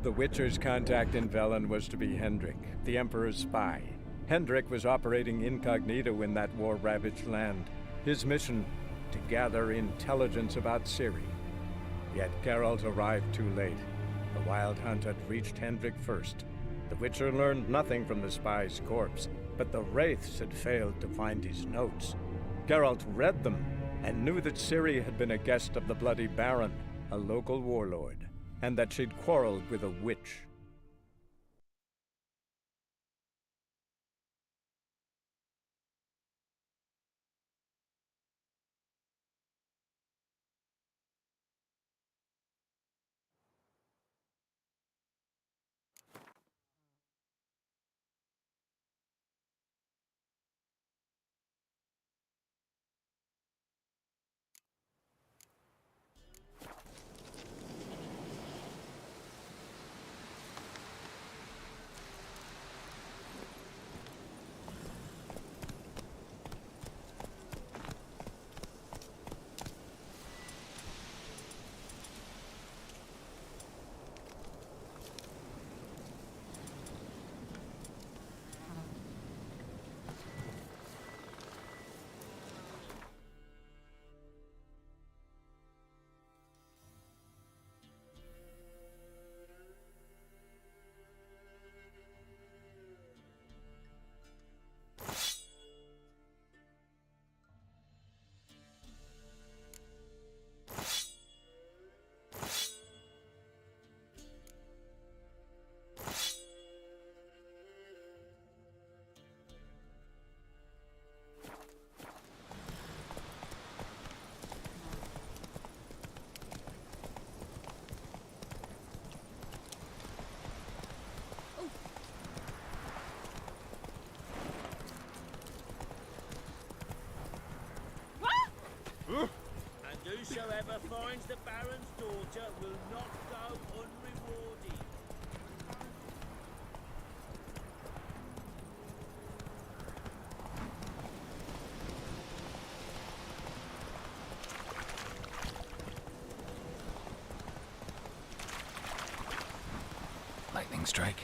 The Witcher's contact in Velen was to be Hendrik, the Emperor's spy. Hendrik was operating incognito in that war-ravaged land. His mission, to gather intelligence about Ciri. Yet Geralt arrived too late. The Wild Hunt had reached Hendrik first. The Witcher learned nothing from the spy's corpse, but the Wraiths had failed to find his notes. Geralt read them, and knew that Ciri had been a guest of the Bloody Baron, a local warlord, and that she'd quarreled with a witch. And whosoever finds the Baron's daughter will not go unrewarded. Lightning strike.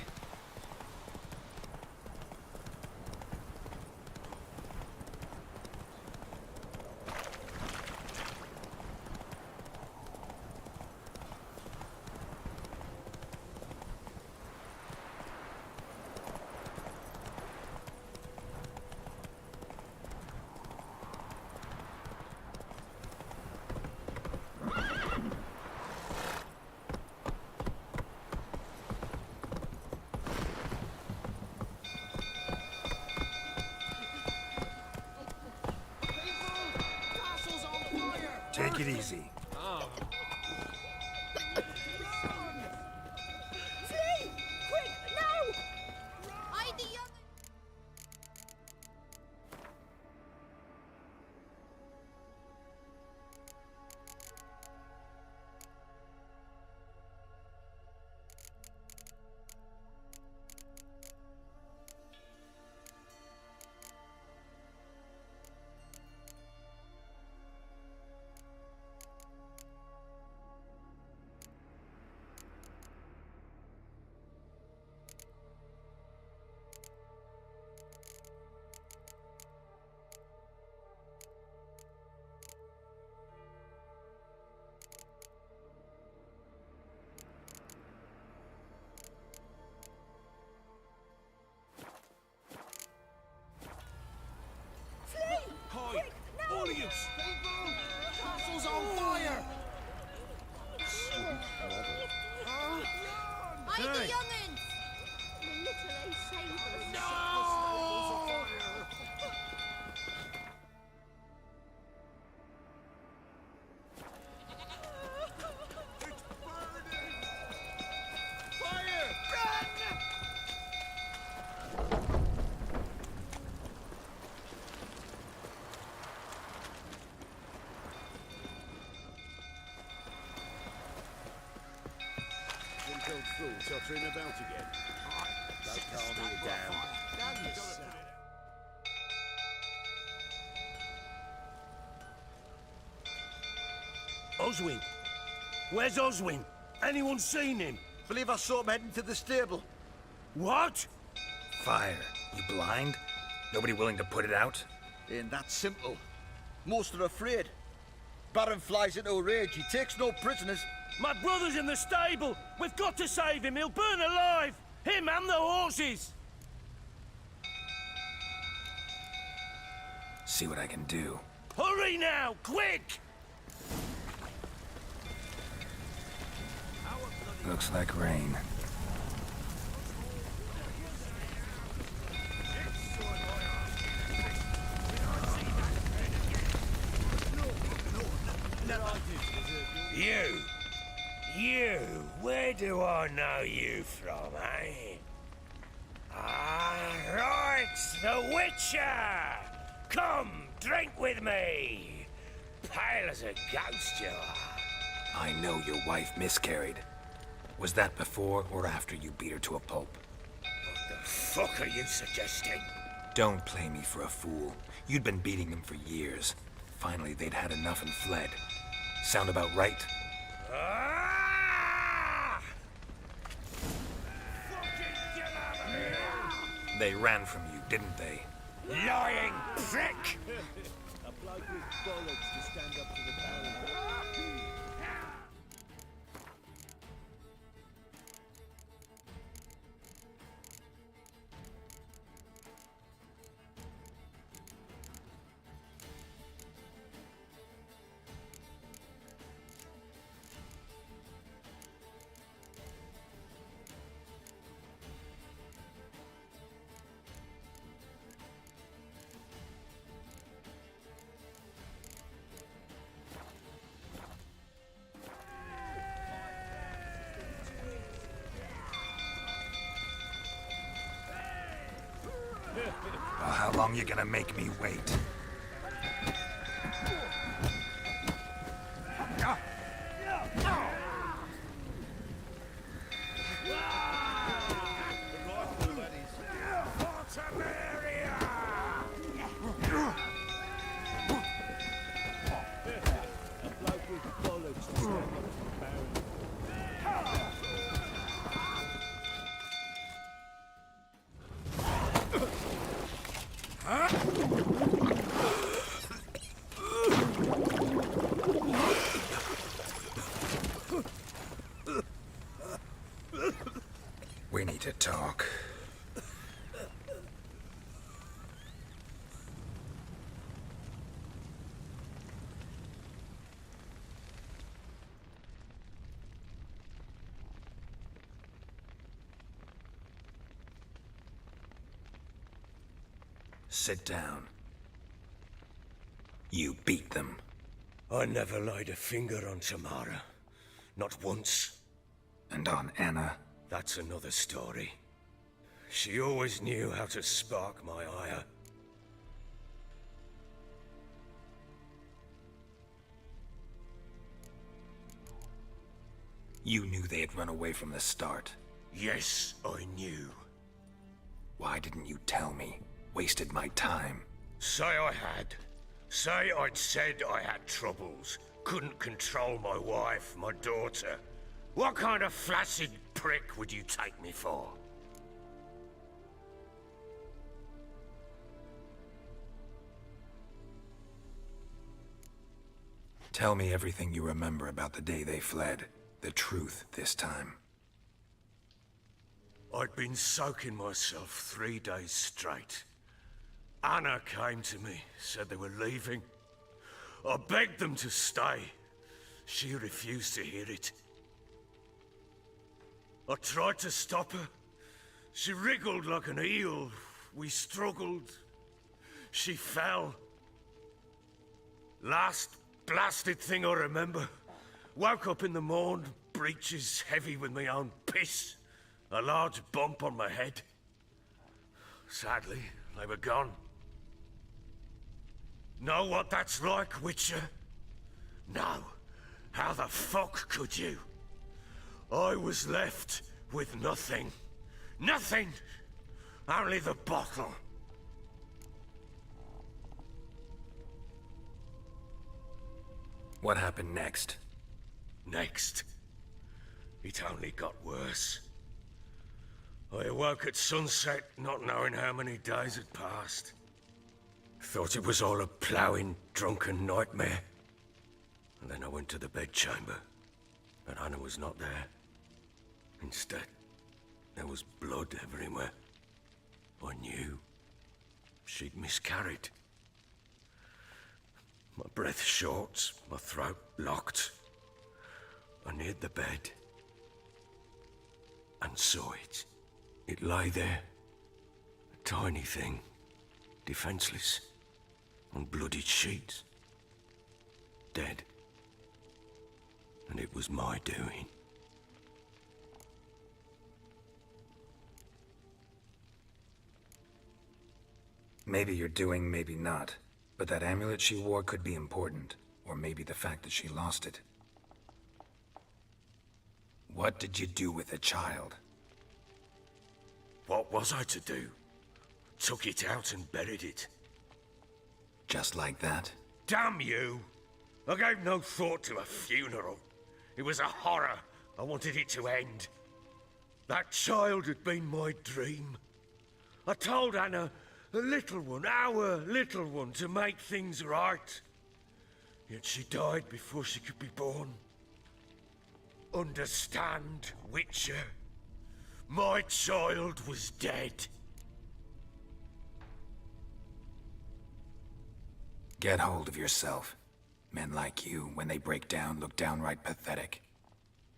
Take it easy. Flee! Quick, now! Hide the young... Flee! Hi! Quick, now! All of you! Castle's on fire! Hide the young'uns! The little A sabres. No! It's burning! Fire! Impelled fool tottering about again. Don't calm it down. Oswin! Where's Oswin? Anyone seen him? Believe I saw him heading to the stable. What? Fire. You blind? Nobody willing to put it out? Ain't that simple. Most are afraid. Baron flies into a rage. He takes no prisoners. My brother's in the stable. We've got to save him. He'll burn alive. Him and the horses. See what I can do. Hurry now, quick! Looks like rain. You, where do I know you from, eh? Ah, right, the Witcher! Come, drink with me! Pale as a ghost you are. I know your wife miscarried. Was that before or after you beat her to a pulp? What the fuck are you suggesting? Don't play me for a fool. You'd been beating them for years. Finally, they'd had enough and fled. Sound about right? Ah! Fucking get out of here! They ran from you, didn't they? Lying prick! A bloke with bollocks to stand up to the Baron. Well, how long you gonna make me wait? A bloke with bollocks to stand up to the Baron. We need to talk. Sit down. You beat them. I never laid a finger on Tamara. Not once. And on Anna. That's another story. She always knew how to spark my ire. You knew they had run away from the start. Yes, I knew. Why didn't you tell me? Wasted my time. Say I had. Say I'd said I had troubles. Couldn't control my wife, my daughter. What kind of flaccid prick would you take me for? Tell me everything you remember about the day they fled. The truth this time. I'd been soaking myself 3 days straight. Anna came to me, said they were leaving. I begged them to stay. She refused to hear it. I tried to stop her. She wriggled like an eel. We struggled. She fell. Last blasted thing I remember. Woke up in the morn, breeches heavy with my own piss. A large bump on my head. Sadly, they were gone. Know what that's like, Witcher? No. How the fuck could you? I was left with nothing. Nothing! Only the bottle. What happened next? Next. it only got worse. I awoke at sunset, not knowing how many days had passed. Thought it was all a ploughing, drunken nightmare. And then I went to the bedchamber, but Anna was not there. Instead, there was blood everywhere. I knew she'd miscarried. My breath short, my throat locked. I neared the bed and saw it. It lay there, a tiny thing, defenseless, on bloodied sheets, dead. And it was my doing. Maybe you're doing, maybe not. But that amulet she wore could be important. Or maybe the fact that she lost it. What did you do with the child? What was I to do? Took it out and buried it. Just like that? Damn you! I gave no thought to a funeral. It was a horror. I wanted it to end. That child had been my dream. I told Anna, the little one, our little one, to make things right. Yet she died before she could be born. Understand, Witcher? My child was dead. Get hold of yourself. Men like you, when they break down, look downright pathetic.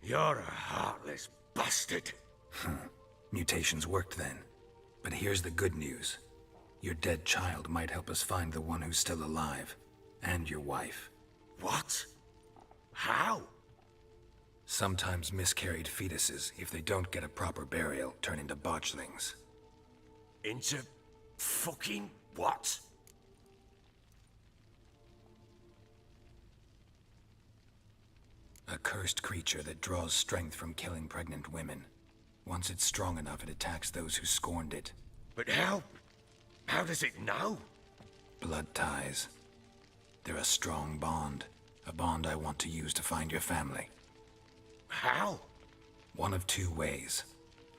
You're a heartless bastard. Mutations worked then. But here's the good news. Your dead child might help us find the one who's still alive. And your wife. What? How? Sometimes miscarried fetuses, if they don't get a proper burial, turn into botchlings. Into fucking what? A cursed creature that draws strength from killing pregnant women. Once it's strong enough, it attacks those who scorned it. But how? How does it know? Blood ties. They're a strong bond. A bond I want to use to find your family. How? One of two ways.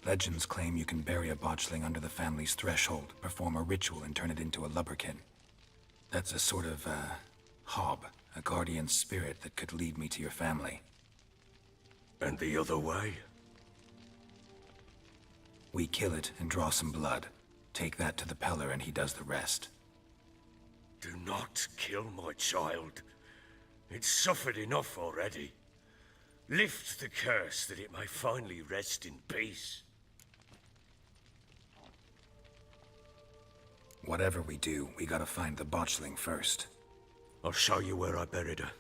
Legends claim you can bury a botchling under the family's threshold, perform a ritual, and turn it into a lubberkin. That's a sort of, hob, a guardian spirit that could lead me to your family. And the other way? We kill it and draw some blood. Take that to the Peller and he does the rest. Do not kill my child. It's suffered enough already. Lift the curse that it may finally rest in peace. Whatever we do, we gotta find the botchling first. I'll show you where I buried her,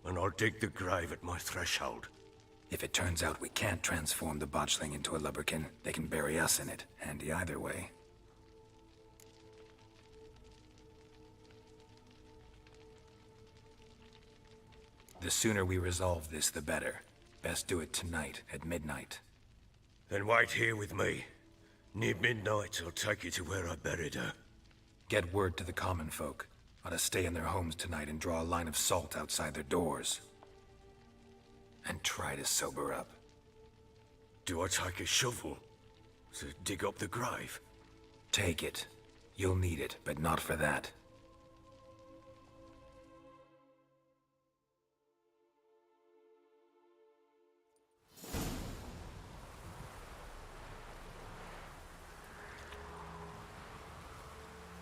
and I'll dig the grave at my threshold. If it turns out we can't transform the botchling into a lubberkin, they can bury us in it. Handy either way. The sooner we resolve this, the better. Best do it tonight, at midnight. Then wait here with me. Near midnight, I'll take you to where I buried her. Get word to the common folk. Ought to stay in their homes tonight and draw a line of salt outside their doors. And try to sober up. Do I take a shovel to dig up the grave? Take it. You'll need it, but not for that.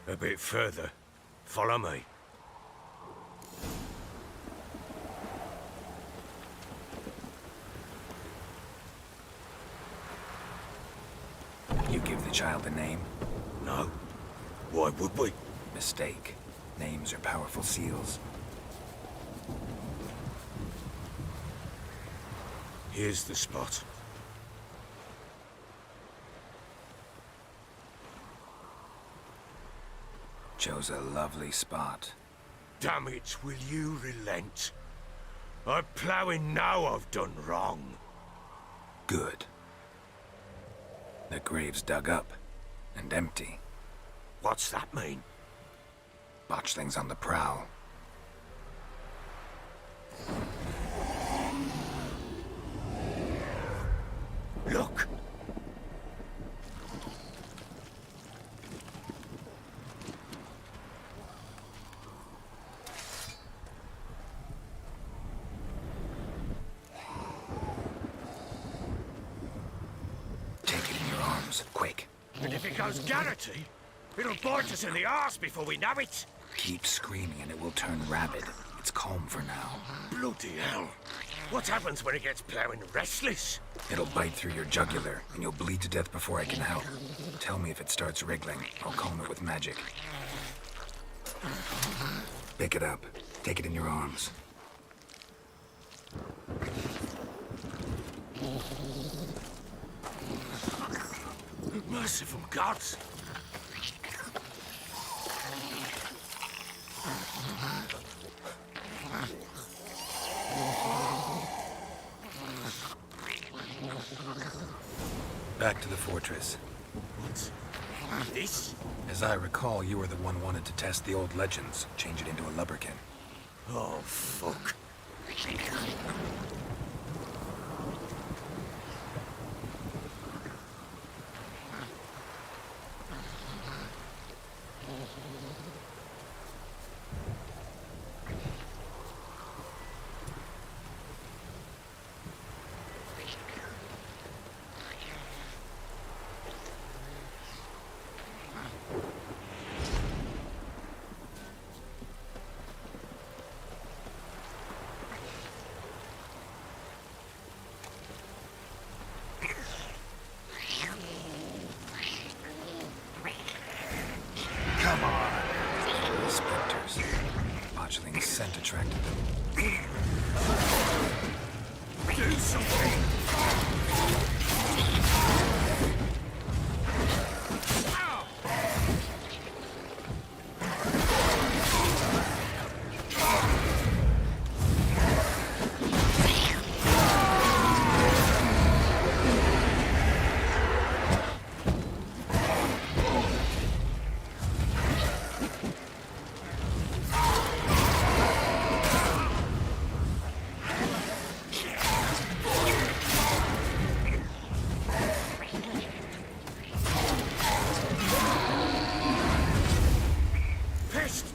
A bit further. Follow me. You give the child a name? No. Why would we? Mistake. Names are powerful seals. Here's the spot. Chose a lovely spot. Damn it, will you relent? I'm ploughing now I've done wrong. Good. The grave's dug up and empty. What's that mean? Botchling's on the prowl. Look! Take it in your arms, quick. And if it goes Garrity, it'll bite us in the arse before we know it. Keep screaming and it will turn rabid. It's calm for now. Bloody hell. What happens when it gets plowing restless? It'll bite through your jugular, and you'll bleed to death before I can help. Tell me if it starts wriggling. I'll calm it with magic. Pick it up. Take it in your arms. Merciful gods! Back to the fortress. What's this? As I recall, you were the one wanted to test the old legends, change it into a lubberkin. Oh, fuck. Come on! The specters. Botchling's scent attracted them. Do something!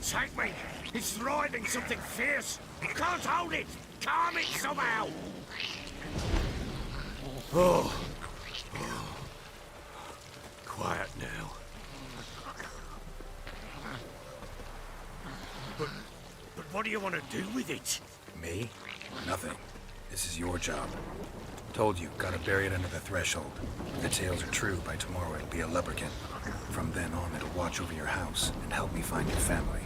Take me! It's writhing something fierce! Can't hold it! Calm it somehow! Oh. Quiet now. But what do you want to do with it? Me? Nothing. This is your job. Told you, gotta bury it under the threshold. If the tales are true, by tomorrow it'll be a lubberkin. From then on, it'll watch over your house and help me find your family.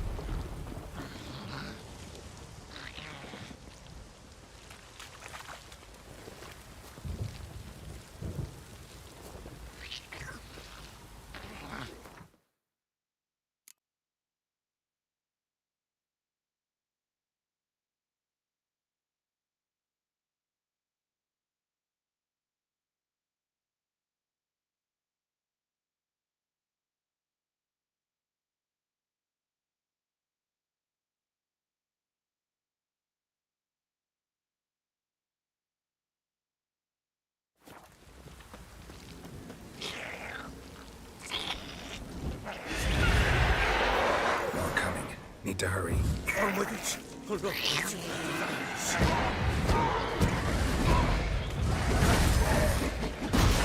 Need to hurry. On with it! Hold on.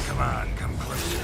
Come on, come closer.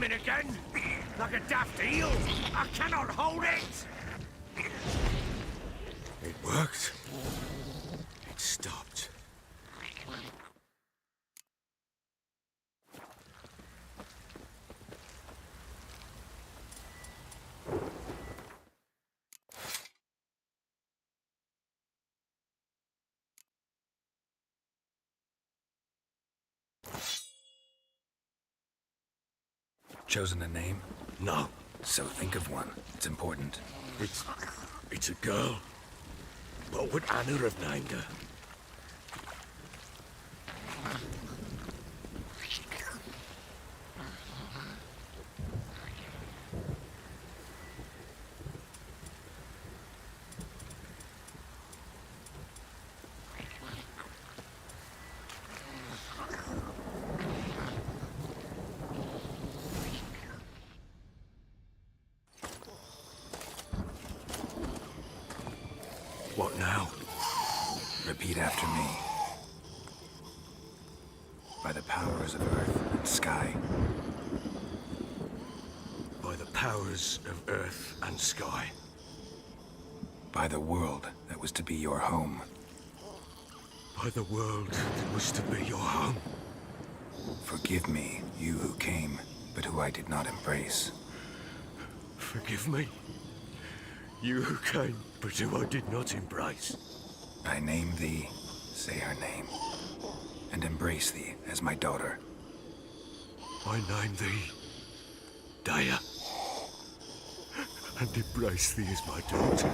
swimming again? Like a daft eel? I cannot hold it! It worked. It stopped. Chosen a name? No, So think of one. It's important. it's a girl. What would Anna have named her? What now? Repeat after me. By the powers of earth and sky. By the powers of earth and sky. By the world that was to be your home. By the world that was to be your home. Forgive me, you who came, but who I did not embrace. Forgive me. You who came, but who I did not embrace. I name thee, say her name, and embrace thee as my daughter. I name thee Daya, and embrace thee as my daughter.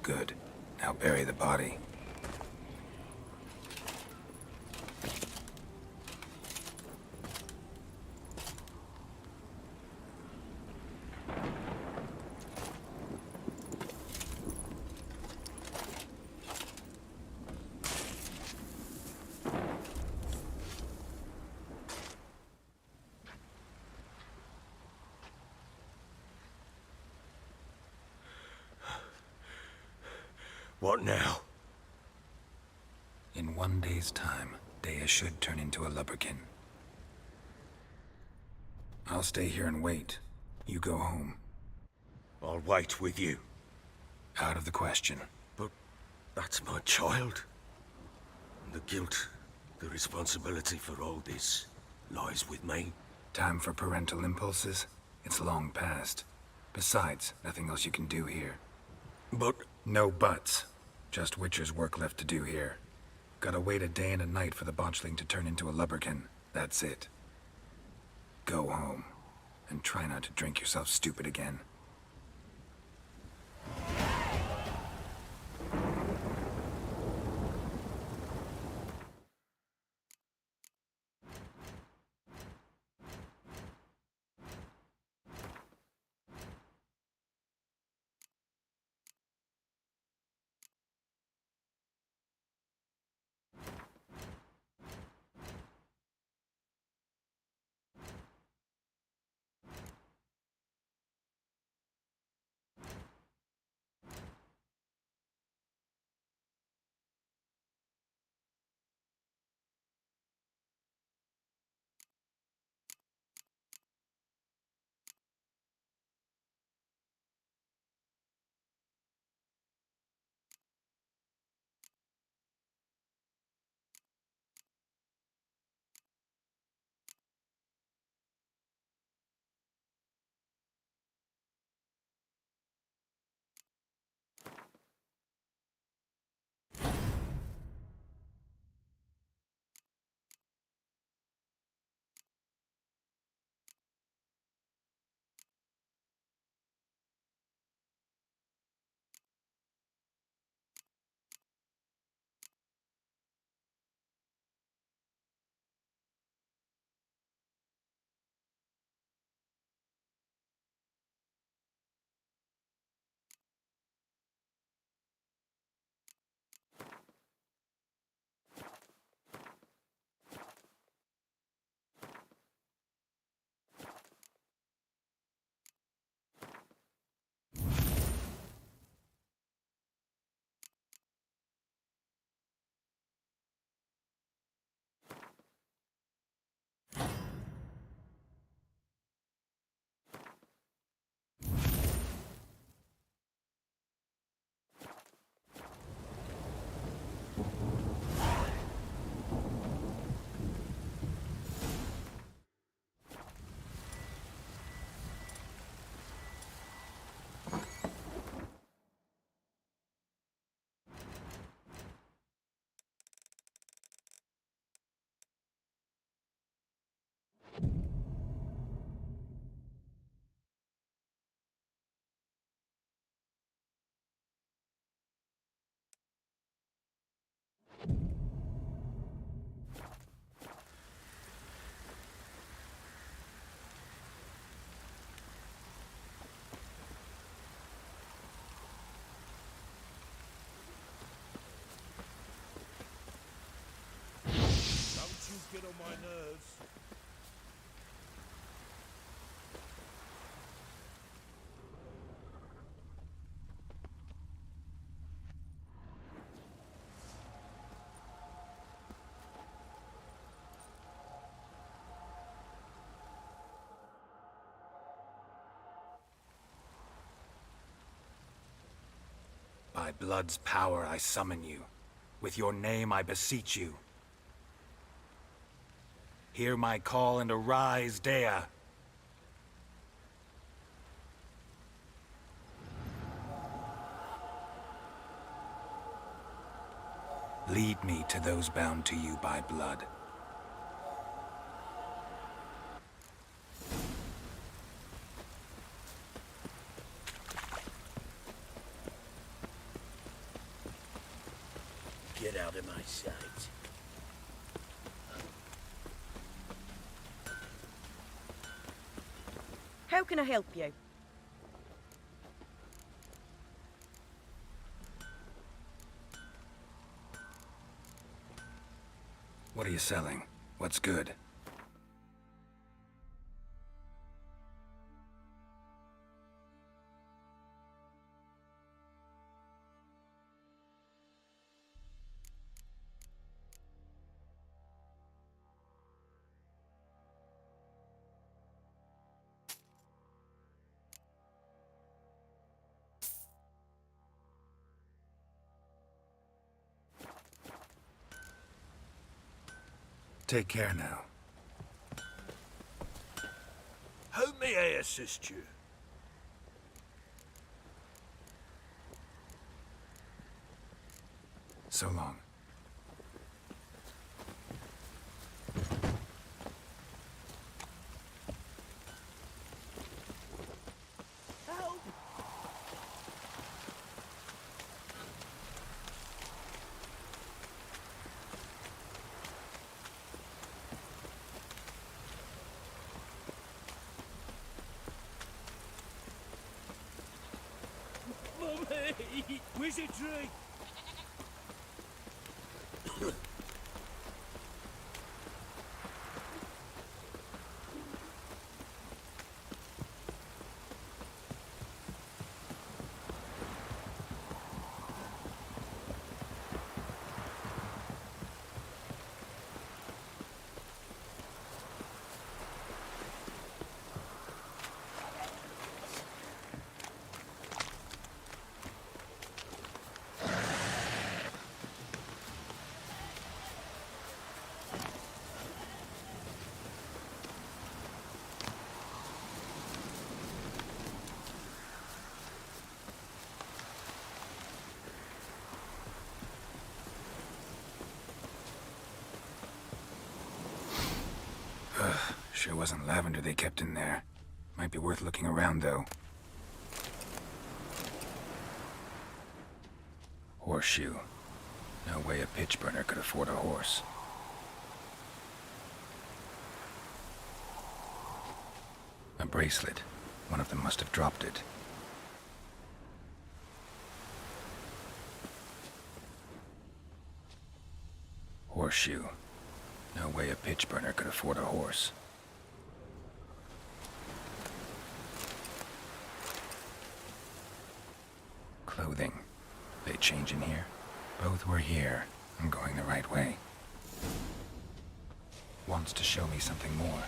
Good. Now bury the body. What now? In 1 day's time, Daya should turn into a lubberkin. I'll stay here and wait. You go home. I'll wait with you. Out of the question. But that's my child. And the guilt, the responsibility for all this lies with me. Time for parental impulses? It's long past. Besides, nothing else you can do here. But No buts. Just Witcher's work left to do here. Gotta wait a day and a night for the botchling to turn into a lubberkin. That's it. Go home. And try not to drink yourself stupid again. on my nerves. By blood's power I summon you. With your name I beseech you. Hear my call and arise, Dea. Lead me to those bound to you by blood. Get out of my sight. How can I help you? What are you selling? What's good? Take care now. How may I assist you? So long. Help! Mummy! Wizardry! Sure wasn't lavender they kept in there. Might be worth looking around, though. Horseshoe. No way a pitch burner could afford a horse. A bracelet. One of them must have dropped it. Horseshoe. No way a pitch burner could afford a horse. Clothing. They change in here? Both were here. I'm going the right way. Wants to show me something more.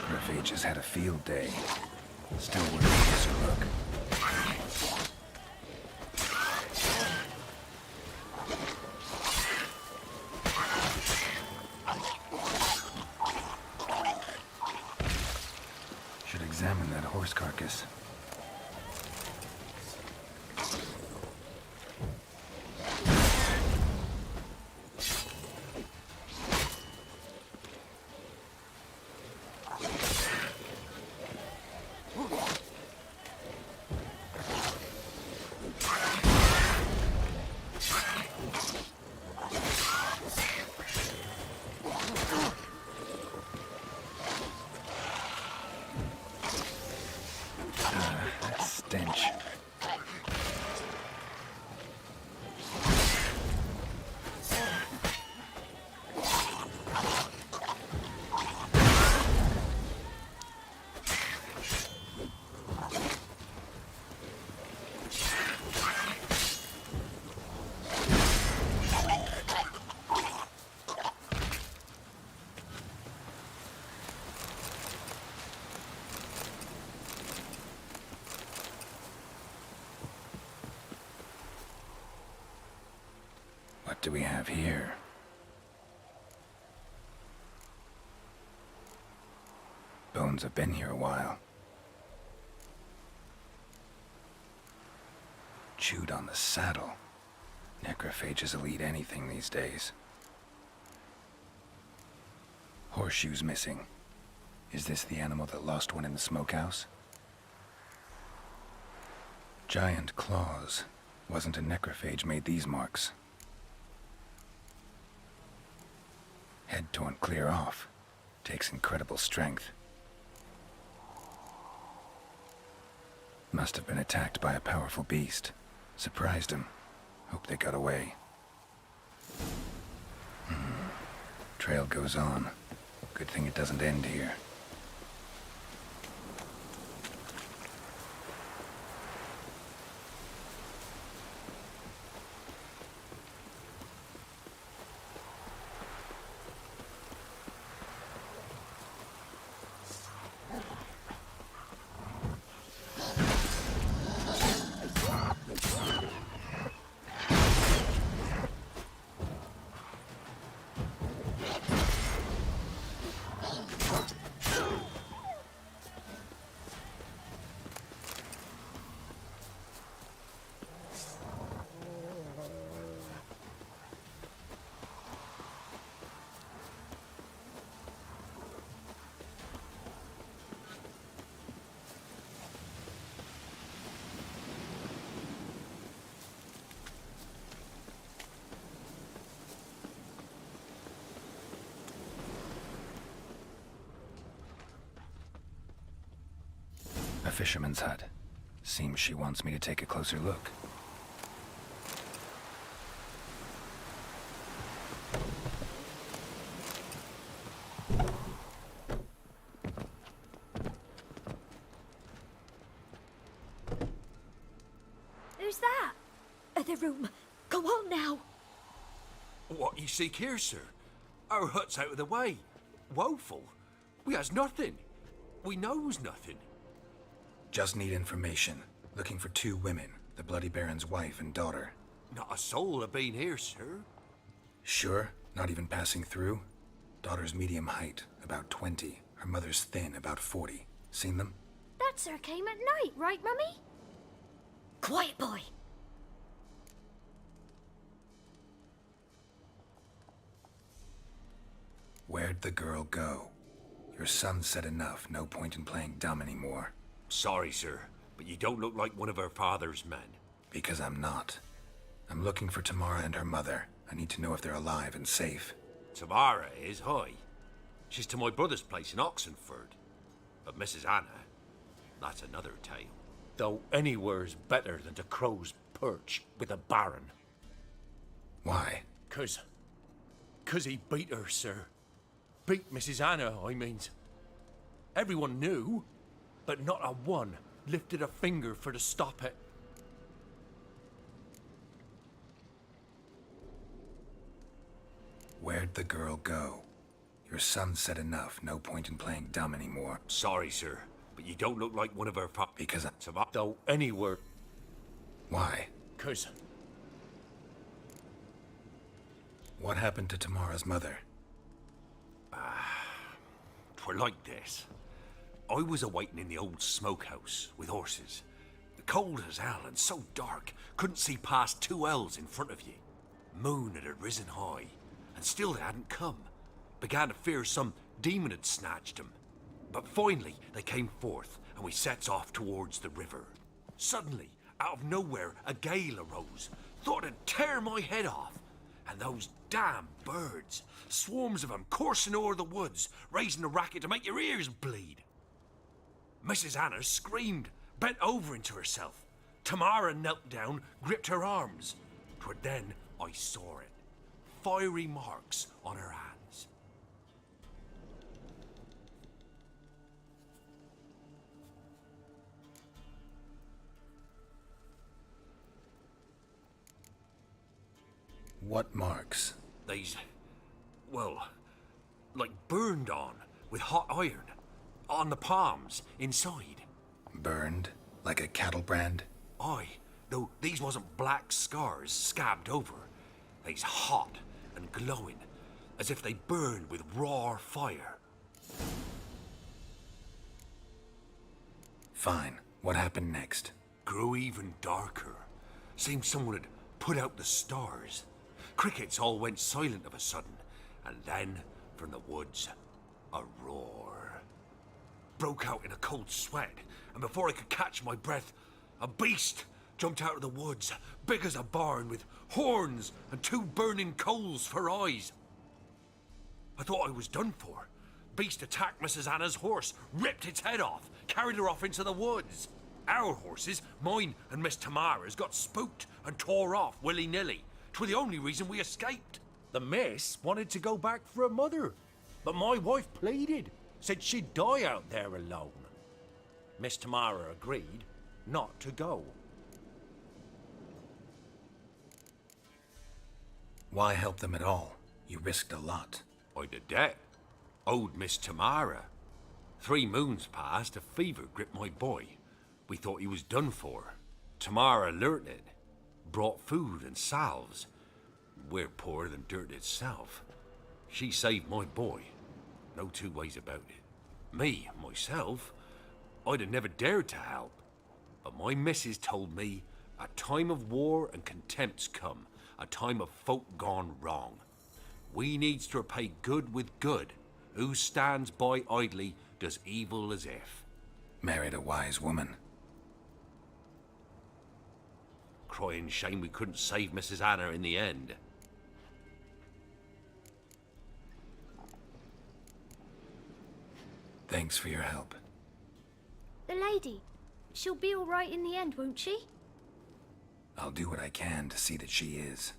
Necrophages had a field day. Still worth a closer look. Should examine that horse carcass. Stench. What do we have here? Bones have been here a while. Chewed on the saddle. Necrophages will eat anything these days. Horseshoes missing. Is this the animal that lost one in the smokehouse? Giant claws. Wasn't a necrophage made these marks. Head torn clear off. Takes incredible strength. Must have been attacked by a powerful beast. Surprised him. Hope they got away. Trail goes on. Good thing it doesn't end here. A fisherman's hut. Seems she wants me to take a closer look. Who's that? The room. Go on now. What you seek here, sir? Our hut's out of the way. Woeful. We has nothing. We knows nothing. Just need information. Looking for 2 women. The Bloody Baron's wife and daughter. Not a soul have been here, sir. Sure? Not even passing through? Daughter's medium height, about 20. Her mother's thin, about 40. Seen them? That sir came at night, right, Mummy? Quiet, boy. Where'd the girl go? Your son said enough. No point in playing dumb anymore. Sorry, sir, but you don't look like one of our father's men. Because I'm not. I'm looking for Tamara and her mother. I need to know if they're alive and safe. Tamara is, hi. She's to my brother's place in Oxenford. But Mrs. Anna, that's another tale. Though anywhere's better than to Crow's Perch with a baron. Why? 'Cause he beat her, sir. Beat Mrs. Anna, I means. Everyone knew, but not a one lifted a finger for to stop it. Where'd the girl go? Your son said enough. No point in playing dumb anymore. Sorry, sir, but you don't look like one of our Because Though anywhere. Why? 'Cause What happened to Tamara's mother? 'twere like this. I was awaiting in the old smokehouse with horses. Cold as hell and so dark, couldn't see past 2 ells in front of you. Moon had risen high, and still they hadn't come. Began to fear some demon had snatched them. But finally they came forth, and we sets off towards the river. Suddenly, out of nowhere, a gale arose. Thought it'd tear my head off. And those damn birds, swarms of them coursing o'er the woods, raising a racket to make your ears bleed. Mrs. Anna screamed, bent over into herself. Tamara knelt down, gripped her arms. 'Twere then I saw it. Fiery marks on her hands. What marks? They's, well, like burned on with hot iron. On the palms, inside. Burned? Like a cattle brand? Aye, though these wasn't black scars scabbed over. They's hot and glowing, as if they burned with raw fire. Fine. What happened next? Grew even darker. Seemed someone had put out the stars. Crickets all went silent of a sudden, and then, from the woods, a roar. Broke out in a cold sweat, and before I could catch my breath, a beast jumped out of the woods, big as a barn, with horns and 2 burning coals for eyes. I thought I was done for. Beast attacked Mrs. Anna's horse, ripped its head off, carried her off into the woods. Our horses, mine and Miss Tamara's, got spooked and tore off willy-nilly. 'Twere the only reason we escaped. The miss wanted to go back for her mother, but my wife pleaded, said she'd die out there alone. Miss Tamara agreed not to go. Why help them at all? You risked a lot. I'd a debt. Owed Miss Tamara. 3 moons passed, a fever gripped my boy. We thought he was done for. Tamara learnt it. Brought food and salves. We're poorer than dirt itself. She saved my boy. No 2 ways about it. Me, myself, I'd have never dared to help. But my missus told me a time of war and contempt's come. A time of folk gone wrong. We needs to repay good with good. Who stands by idly does evil as if. Married a wise woman. Crying shame we couldn't save Mrs. Anna in the end. Thanks for your help. The lady. She'll be all right in the end, won't she? I'll do what I can to see that she is.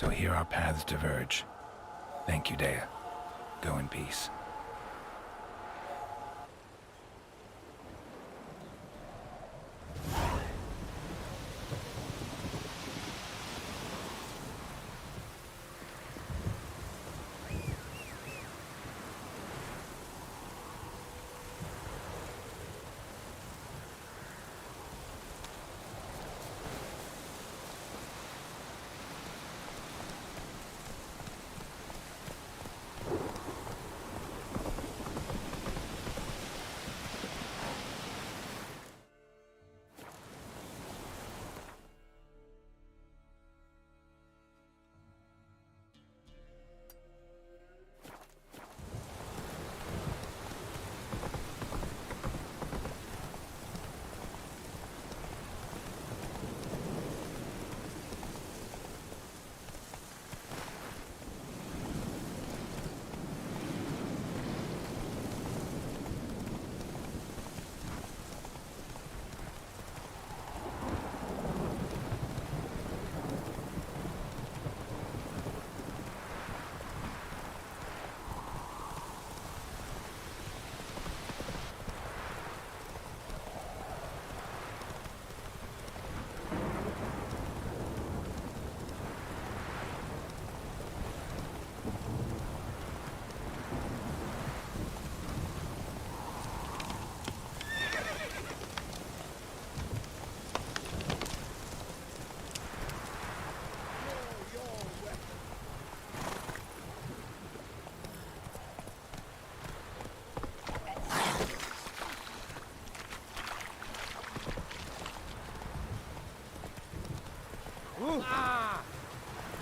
So here our paths diverge. Thank you, Dea. Go in peace.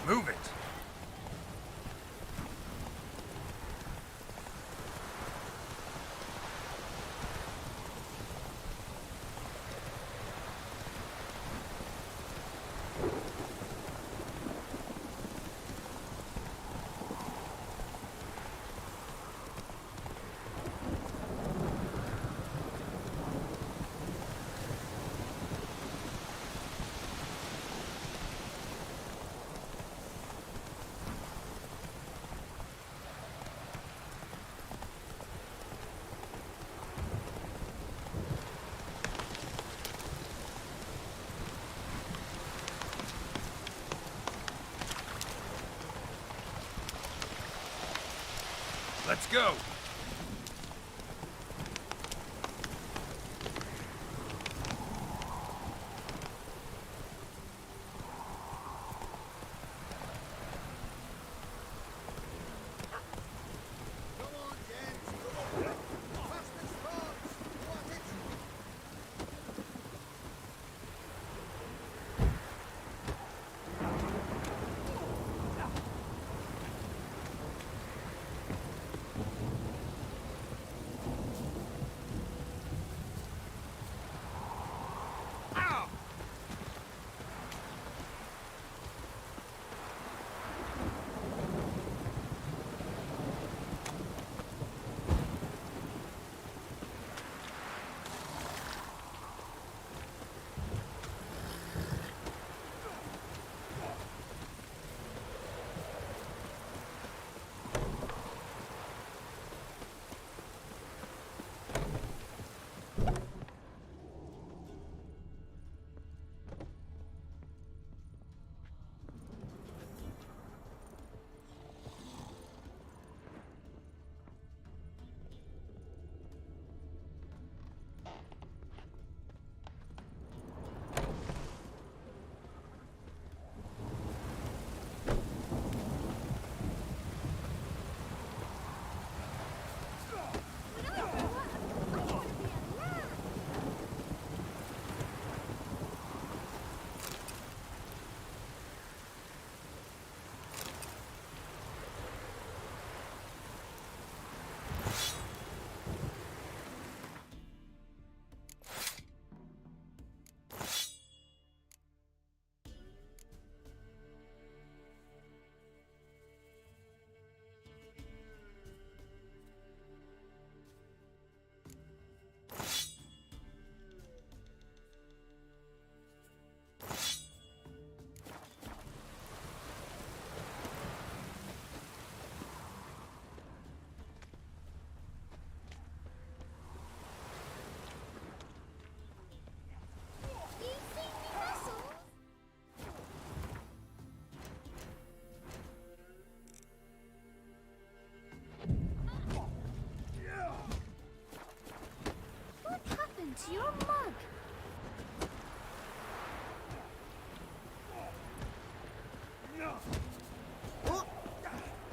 Move it! Let's go!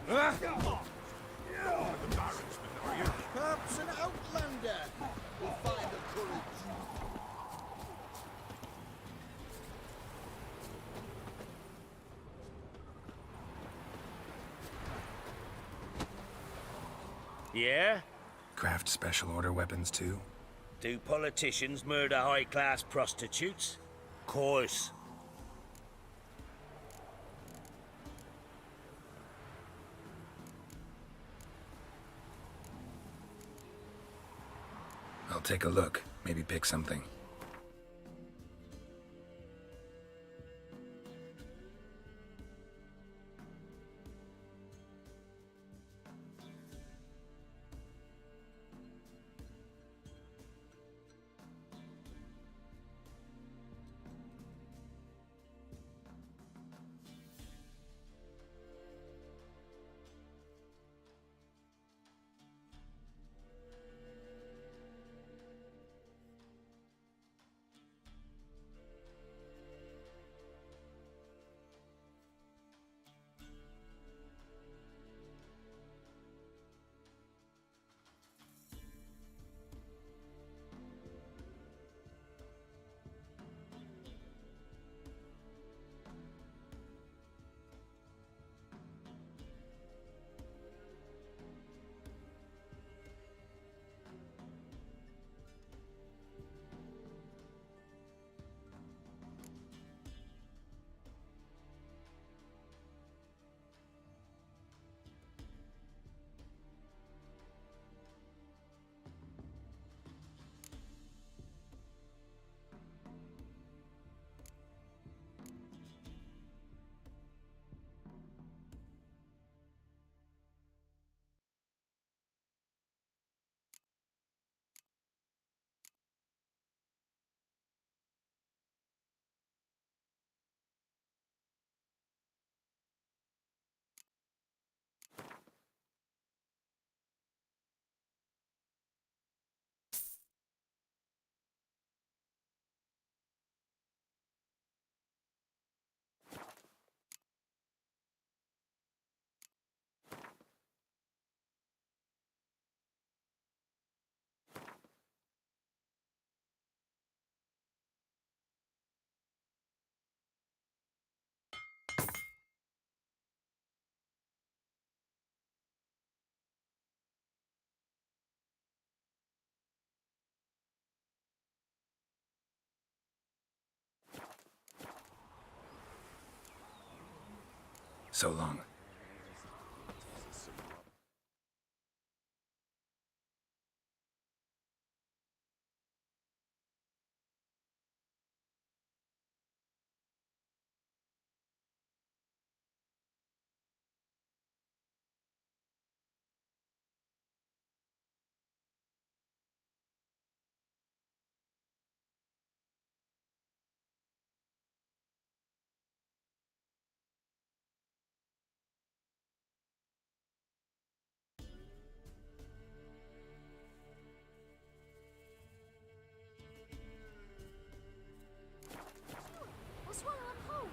Perhaps an outlander will find the courage. Yeah? Craft special order weapons too? Do politicians murder high-class prostitutes? Course. I'll take a look. Maybe pick something. So long. What's one on hold?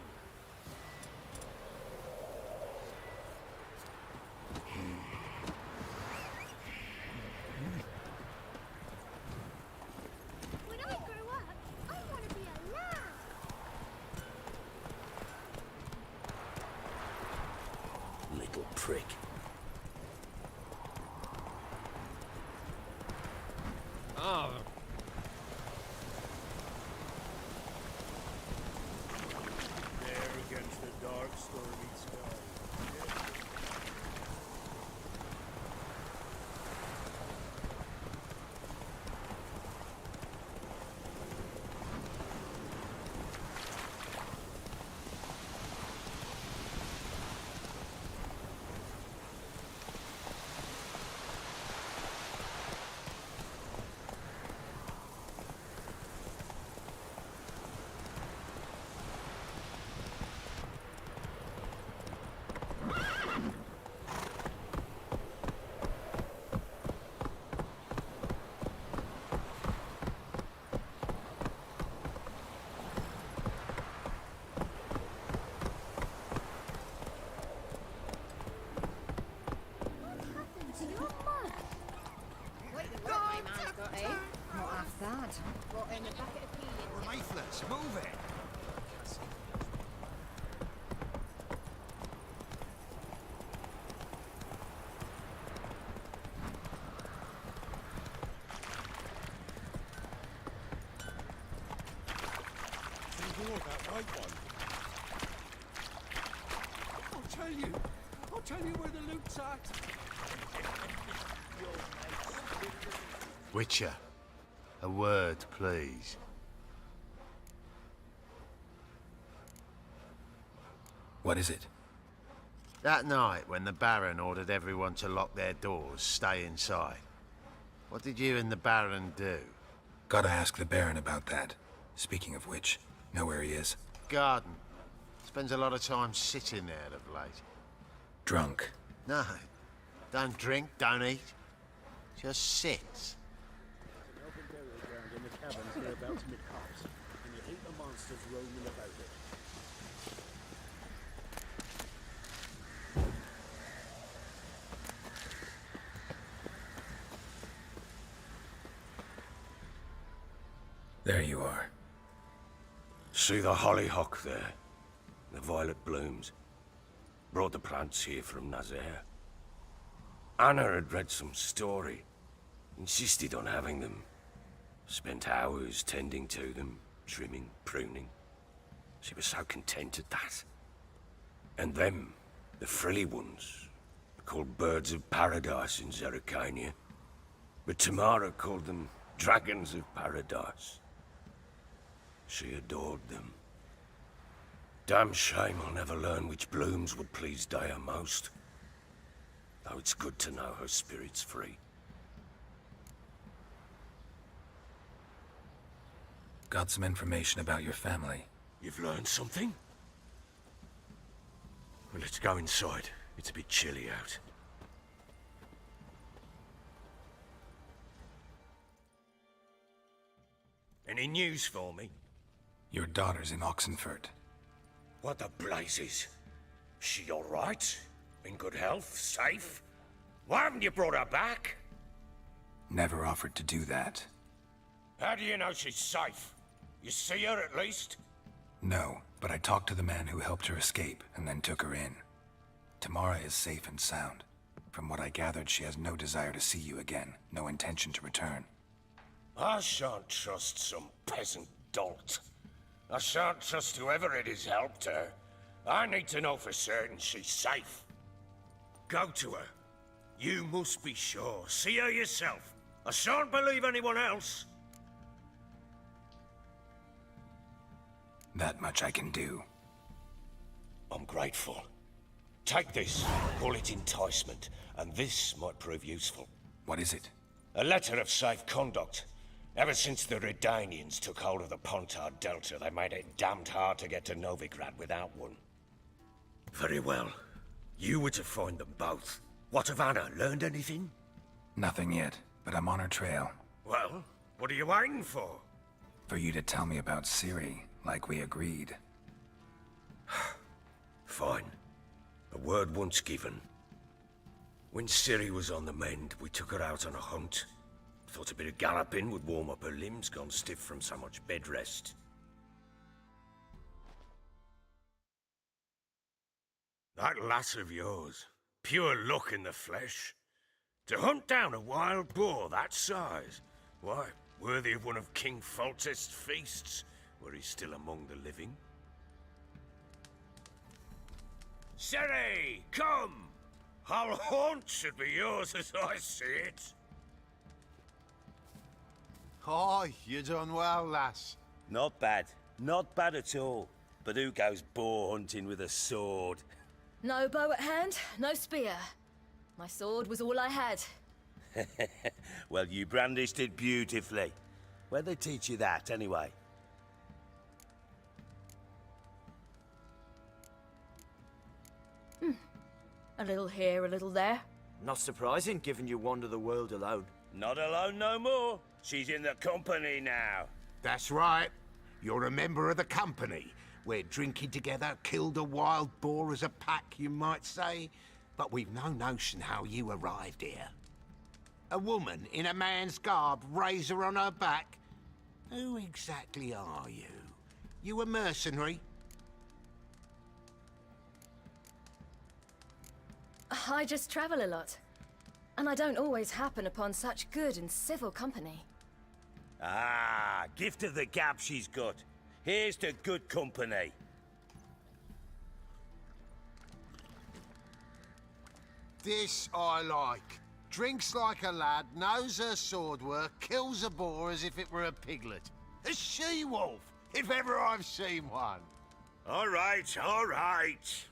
When I grow up, I want to be a lamb. Little prick. There against the dark, stormy sky. I'll tell you where the loot's at. Witcher, a word, please. What is it? That night when the Baron ordered everyone to lock their doors, stay inside. What did you and the Baron do? Gotta ask the Baron about that. Speaking of which, know where he is? Garden. Spends a lot of time sitting there of late. Drunk. No. Don't drink, don't eat. Just sits. There you are. See the hollyhock there? The violet blooms. Brought the plants here from Nazaire. Anna had read some story. Insisted on having them. Spent hours tending to them, trimming, pruning. She was so content at that. And them, the frilly ones, called birds of paradise in Zerrikania. But Tamara called them dragons of paradise. She adored them. Damn shame I'll never learn which blooms would please Dea most. Though it's good to know her spirit's free. Got some information about your family. You've learned something? Well, let's go inside. It's a bit chilly out. Any news for me? Your daughter's in Oxenfurt. What the blazes? She all right? In good health? Safe? Why haven't you brought her back? Never offered to do that. How do you know she's safe? You see her at least? No, but I talked to the man who helped her escape and then took her in. Tamara is safe and sound. From what I gathered, she has no desire to see you again, no intention to return. I shan't trust some peasant dolt. I shan't trust whoever it is helped her. I need to know for certain she's safe. Go to her. You must be sure. See her yourself. I shan't believe anyone else. That much I can do. I'm grateful. Take this. Call it enticement. And this might prove useful. What is it? A letter of safe conduct. Ever since the Redanians took hold of the Pontard Delta, they made it damned hard to get to Novigrad without one. Very well. You were to find them both. What of Anna? Learned anything? Nothing yet, but I'm on her trail. Well, what are you waiting for? For you to tell me about Ciri, like we agreed. Fine. A word once given. When Ciri was on the mend, we took her out on a hunt. Thought a bit of galloping would warm up her limbs, gone stiff from so much bed rest. That lass of yours, pure luck in the flesh. To hunt down a wild boar that size, why, worthy of one of King Foltest's feasts, were he still among the living. Ciri, come! Our haunt should be yours as I see it. Oh, you done well, lass. Not bad. Not bad at all. But who goes boar hunting with a sword? No bow at hand, no spear. My sword was all I had. Well, you brandished it beautifully. Where'd they teach you that, anyway? A little here, a little there. Not surprising, given you wander the world alone. Not alone no more. She's in the company now. That's right. You're a member of the company. We're drinking together, killed a wild boar as a pack, you might say. But we've no notion how you arrived here. A woman in a man's garb, razor on her back. Who exactly are you? You a mercenary? I just travel a lot. And I don't always happen upon such good and civil company. Ah, gift of the gab she's got. Here's to good company. This I like. Drinks like a lad, knows her sword work, kills a boar as if it were a piglet. A she-wolf, if ever I've seen one. All right, all right.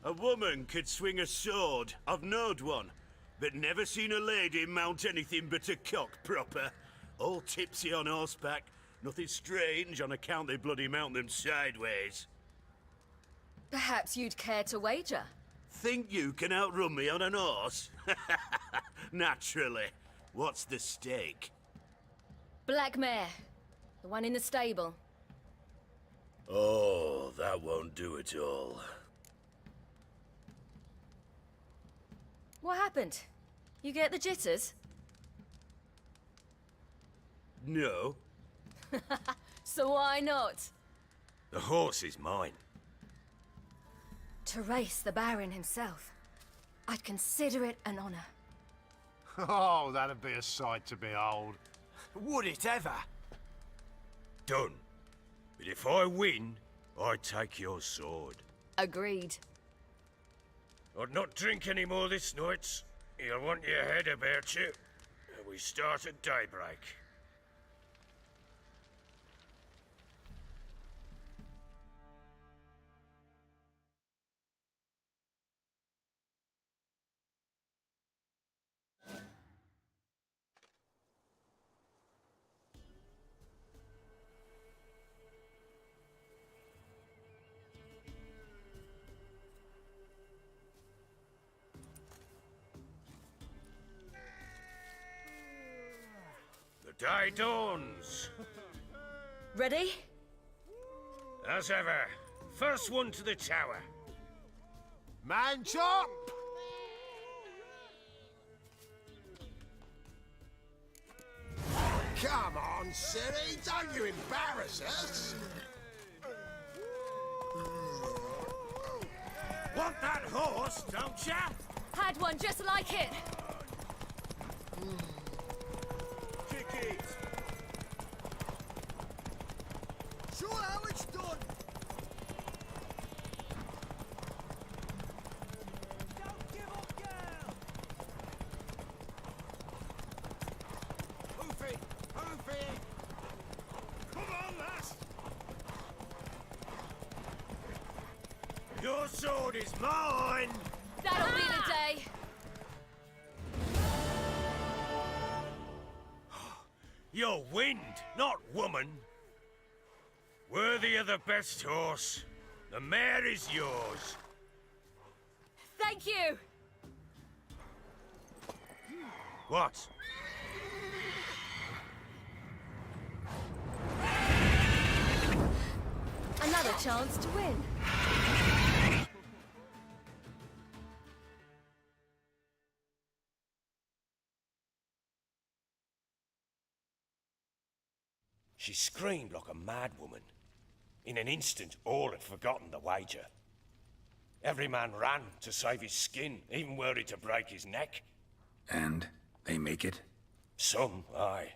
A woman could swing a sword. I've knowed one, but never seen a lady mount anything but a cock proper. All tipsy on horseback. Nothing strange on account they bloody mount them sideways. Perhaps you'd care to wager? Think you can outrun me on an horse? Naturally. What's the stake? Black mare. The one in the stable. Oh, that won't do it all. What happened? You get the jitters? No. So why not? The horse is mine. To race the Baron himself. I'd consider it an honor. Oh, that'd be a sight to behold. Would it ever? Done. But if I win, I take your sword. Agreed. I'd not drink any more this night. You'll want your head about you. We start at daybreak. The day dawns. Ready? As ever, first one to the tower. Man chop! Come on, silly, don't you embarrass us! Want that horse, don't ya? Had one just like it. Kick it. Show how it's done. Don't give up, girl. Hoof it! Hoof it! Come on, lass. Your sword is mine. That'll be the day. You're wind, not woman. Worthy of the best horse. The mare is yours. Thank you. What? Another chance to win. She screamed like a mad woman. In an instant, all had forgotten the wager. Every man ran to save his skin, even were it to break his neck. And they make it? Some, aye.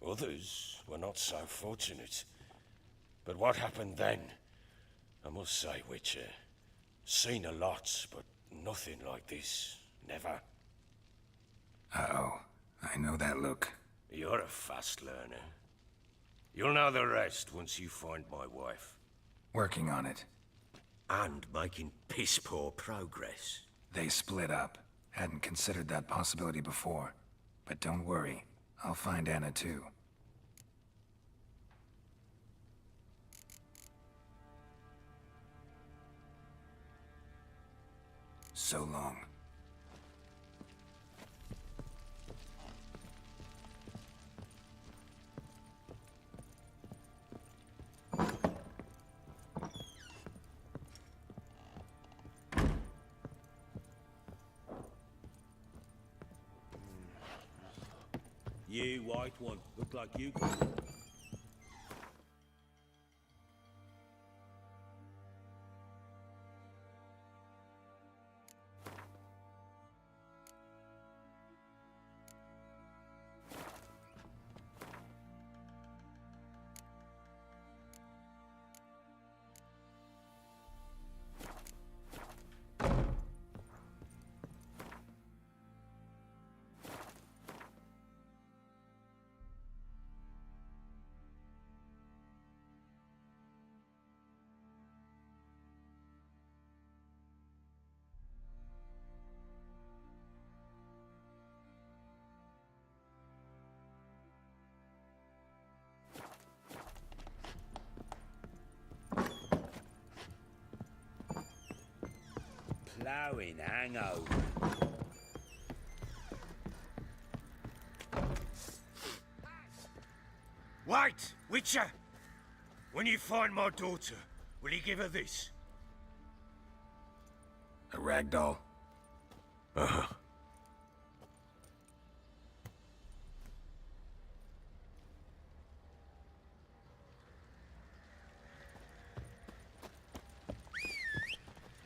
Others were not so fortunate. But what happened then? I must say, Witcher, seen a lot, but nothing like this. Never. Uh-oh. I know that look. You're a fast learner. You'll know the rest once you find my wife. Working on it. And making piss-poor progress. They split up. Hadn't considered that possibility before. But don't worry. I'll find Anna too. So long. You, white one, look like you. ploughing hangover. Wait, Witcher! When you find my daughter, will you give her this? A ragdoll? Uh-huh.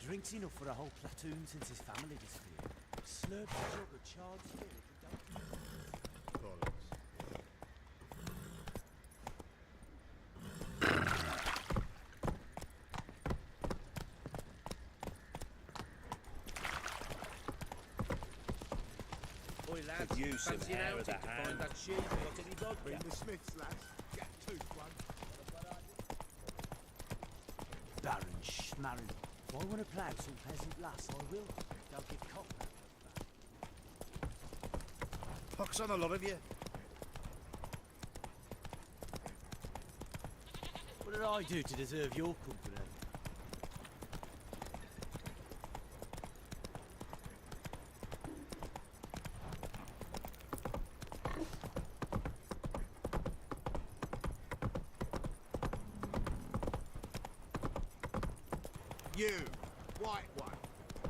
Drinks enough for a whole platoon since his family disappeared. Slurps a jug of charred spirit and don't... Boy, lads, Could use some fancy an hair of outing the to find hand. that sheep. Got any dog? Bring the Smiths, lads. Get two, one. Baron Schmarren. If I want to plough some peasant lass, I will. Don't get caught. Pox on a lot of you. What did I do to deserve your company? You, white one.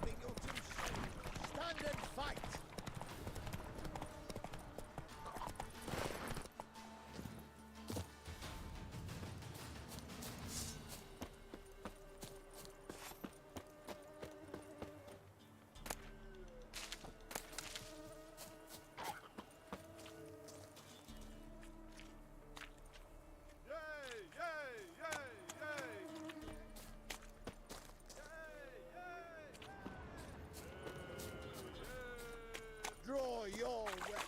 Think you're too soon. Stand and fight. Draw your weapon.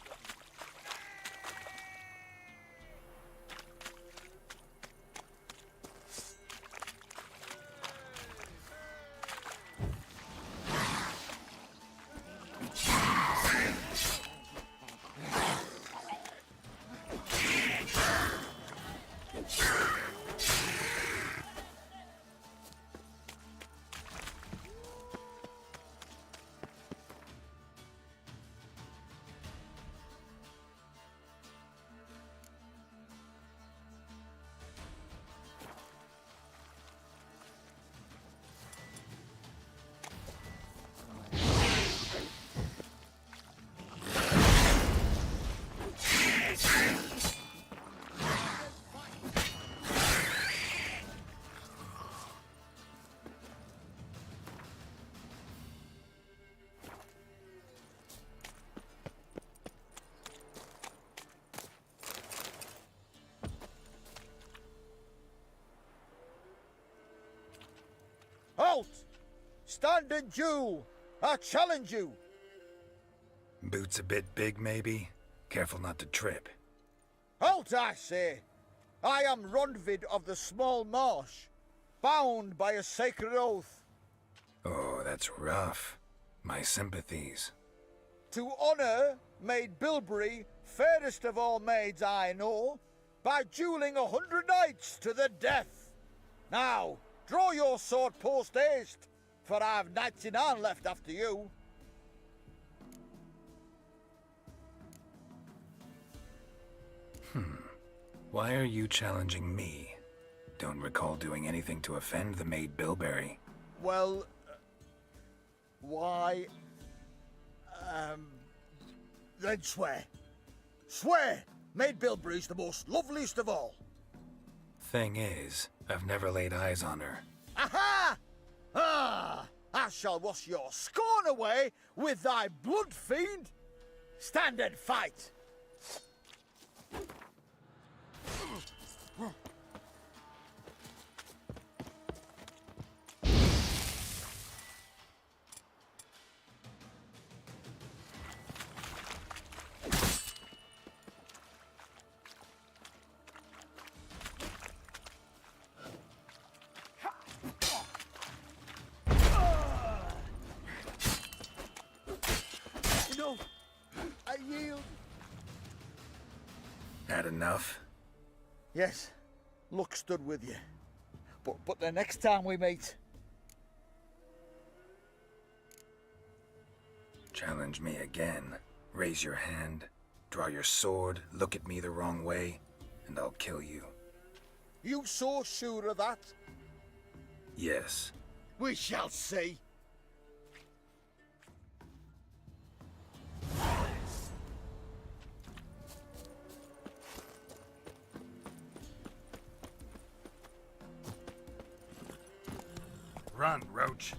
Halt! Stand and duel! I challenge you! Boots a bit big, maybe? Careful not to trip. Halt, I say! I am Ronvid of the Small Marsh, bound by a sacred oath. Oh, that's rough. My sympathies. To honour Maid Bilberry, fairest of all maids I know, by duelling 100 knights to the death. Now, draw your sword post haste, for I've 99 left after you. Why are you challenging me? Don't recall doing anything to offend the Maid Bilberry. Well, why? Then swear. Swear! Maid Bilberry's the most loveliest of all. Thing is, I've never laid eyes on her. Aha! Ah! I shall wash your scorn away with thy blood, fiend! Stand and fight! No! I yield! Had enough? Yes, luck stood with you. But the next time we meet... Challenge me again. Raise your hand, draw your sword, look at me the wrong way, and I'll kill you. You so sure of that? Yes. We shall see. Run, Roach.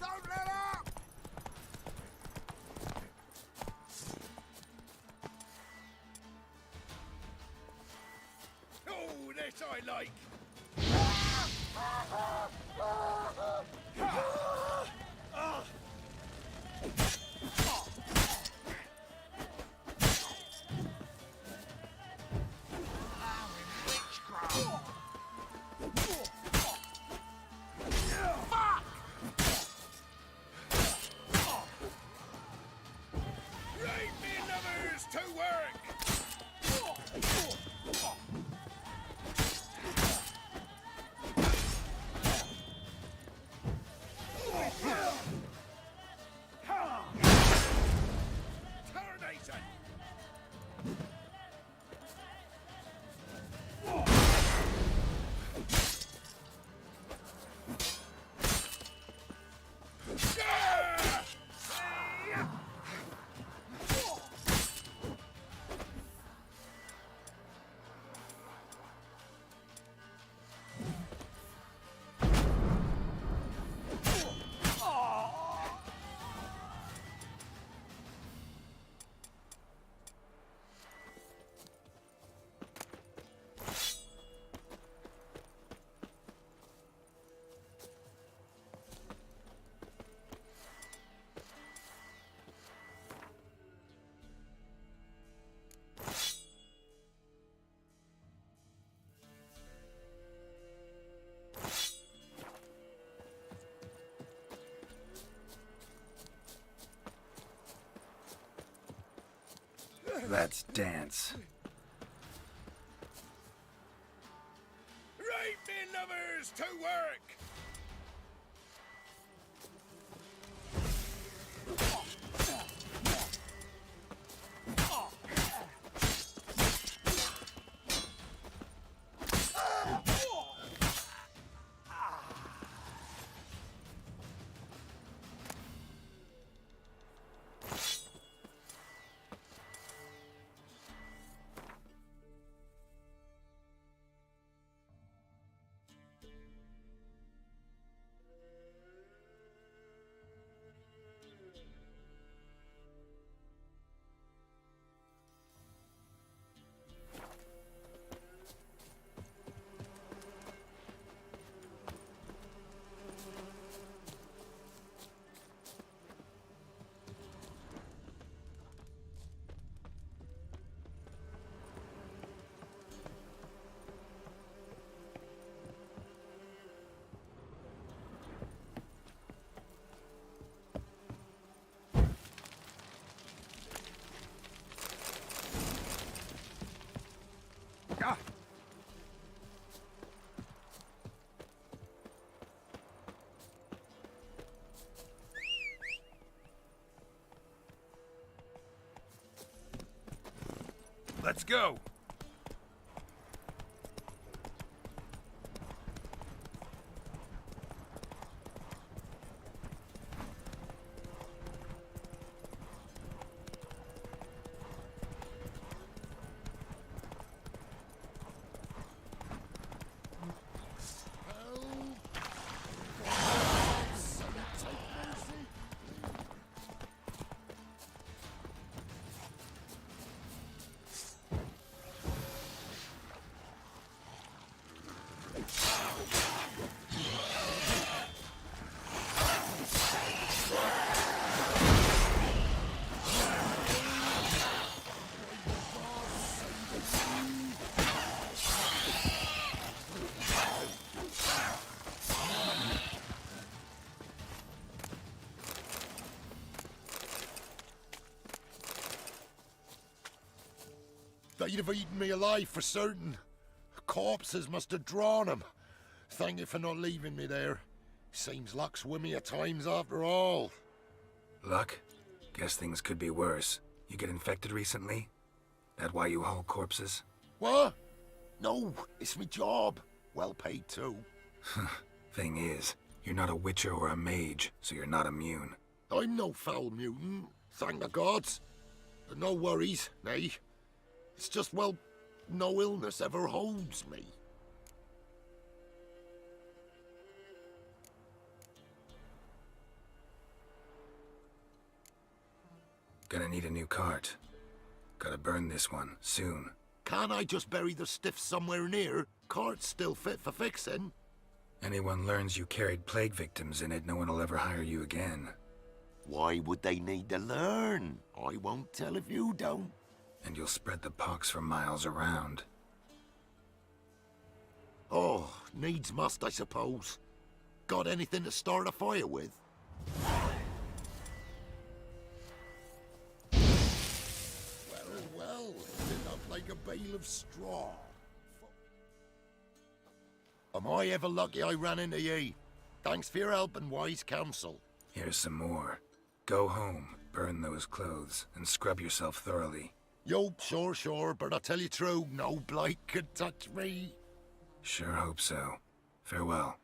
Don't let up! Oh, this I like. Right, me lovers, to work! Tarnation! Let's dance. Right, me lovers, to work! Let's go. They'd have eaten me alive for certain. Corpses must have drawn them. Thank you for not leaving me there. Seems luck's with me at times after all. Luck? Guess things could be worse. You get infected recently? That why you haul corpses? What? No, it's me job. Well paid too. Thing is, you're not a witcher or a mage, so you're not immune. I'm no foul mutant, thank the gods. But no worries, nay. It's just, well, no illness ever holds me. Gonna need a new cart. Gotta burn this one, soon. Can't I just bury the stiff somewhere near? Cart's still fit for fixing. Anyone learns you carried plague victims in it, no one will ever hire you again. Why would they need to learn? I won't tell if you don't. And you'll spread the pox for miles around. Oh, needs must, I suppose. Got anything to start a fire with? Well, lit up like a bale of straw. Am I ever lucky I ran into ye? Thanks for your help and wise counsel. Here's some more. Go home, burn those clothes, and scrub yourself thoroughly. Yo, sure, but I tell you true, no blight could touch me. Sure hope so. Farewell.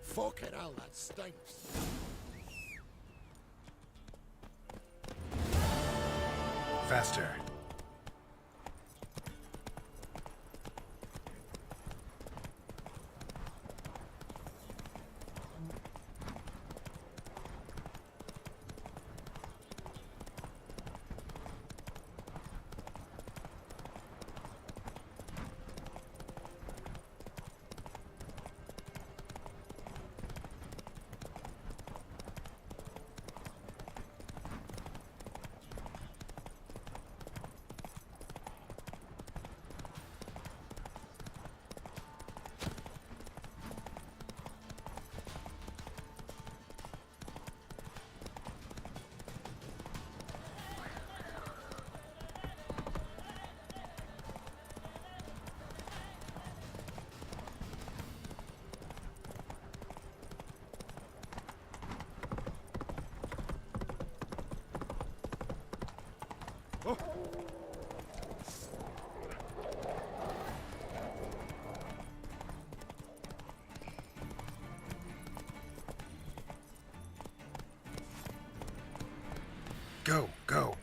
Fucking hell, that stinks. Faster. Go.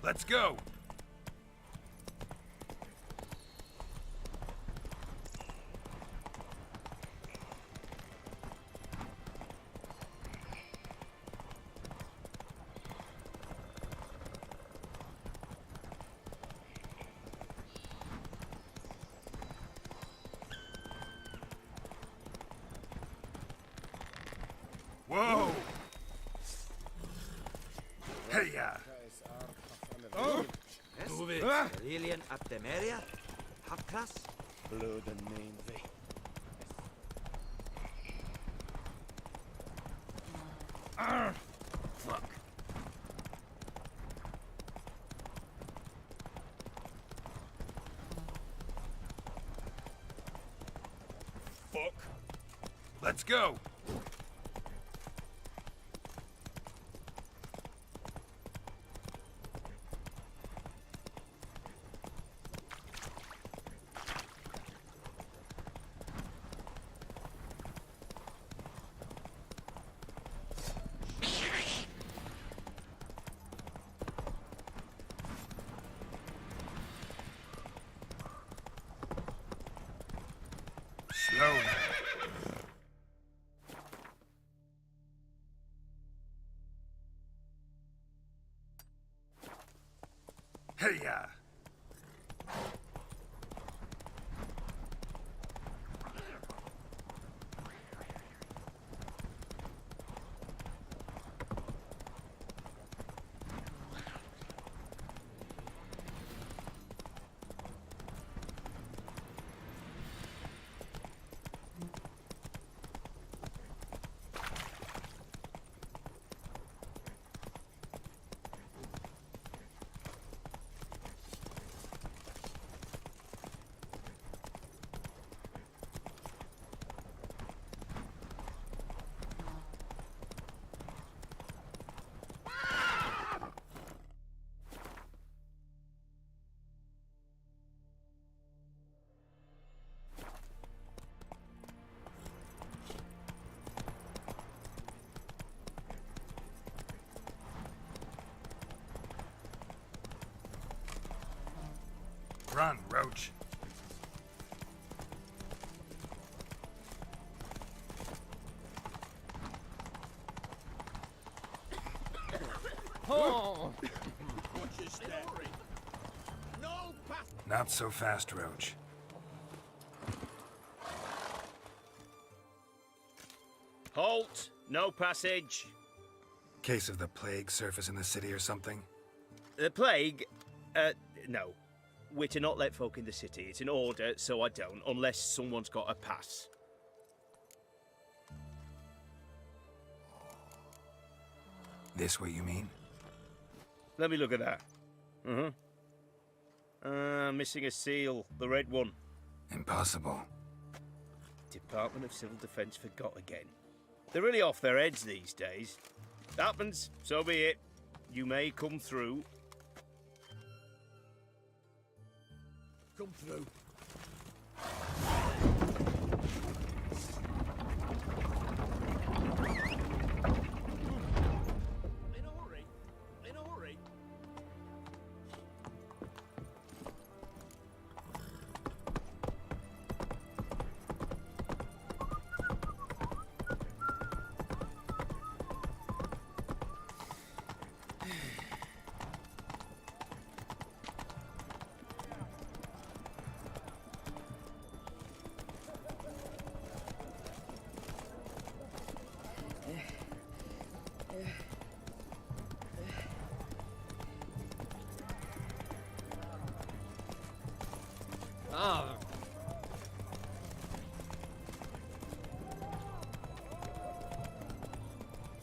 Let's go! Whoa! Hey-ya! Move it. Aurelian Aptemeria? Hakras? Blood and name thee. Fuck. Fuck. Let's go! Slow now. Hey-ya! Run, Roach. Not so fast, Roach. Halt! No passage. Case of the plague surface in the city or something? The plague? No. We're to not let folk in the city. It's an order, so I don't, unless someone's got a pass. This what you mean? Let me look at that. Missing a seal. The red one. Impossible. Department of Civil Defence forgot again. They're really off their heads these days. Happens, so be it. You may come through. Come through. In a hurry. In a hurry.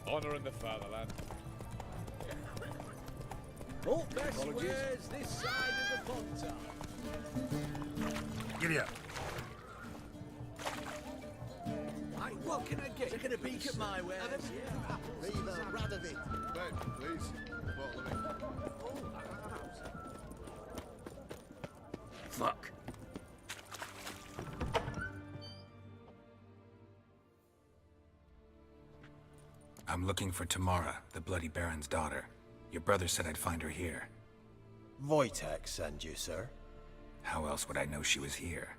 Honor in the fatherland. Oh, best wares this side of the Pontar. Giddy up. Right, what can I get? Taking a peek at my wares. Viva Radovid. Ben, please. Bottle of it. Fuck. I'm looking for Tamara, the Bloody Baron's daughter. Your brother said I'd find her here. Wojtek sent you, sir. How else would I know she was here?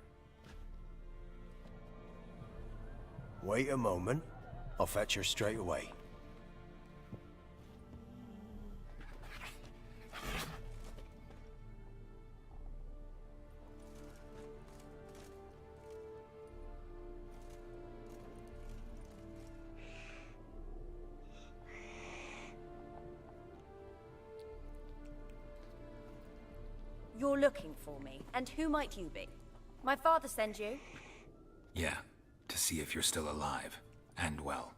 Wait a moment. I'll fetch her straight away. You're looking for me, and who might you be? My father sent you? Yeah, to see if you're still alive. And well.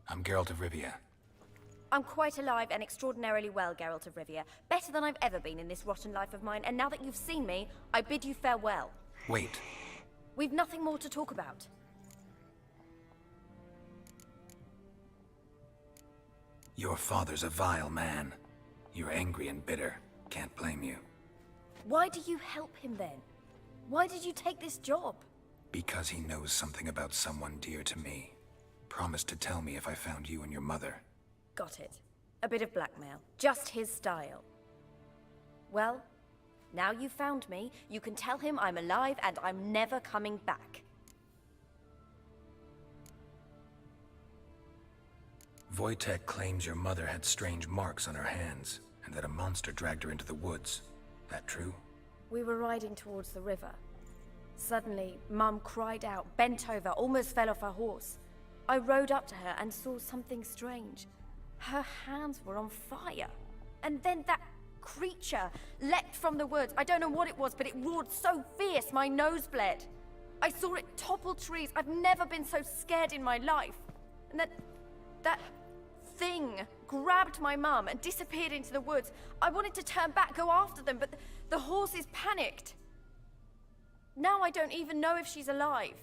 I'm Geralt of Rivia. I'm quite alive and extraordinarily well, Geralt of Rivia. Better than I've ever been in this rotten life of mine, and now that you've seen me, I bid you farewell. Wait. We've nothing more to talk about. Your father's a vile man. You're angry and bitter. Can't blame you. Why do you help him then? Why did you take this job? Because he knows something about someone dear to me. Promised to tell me if I found you and your mother. Got it. A bit of blackmail. Just his style. Well, now you've found me, you can tell him I'm alive and I'm never coming back. Wojtek claims your mother had strange marks on her hands, and that a monster dragged her into the woods. That true? We were riding towards the river. Suddenly, Mum cried out, bent over, almost fell off her horse. I rode up to her and saw something strange. Her hands were on fire. And then that creature leapt from the woods. I don't know what it was, but it roared so fierce my nose bled. I saw it topple trees. I've never been so scared in my life. And that thing grabbed my mum and disappeared into the woods. I wanted to turn back, go after them, but the horses panicked. Now I don't even know if she's alive.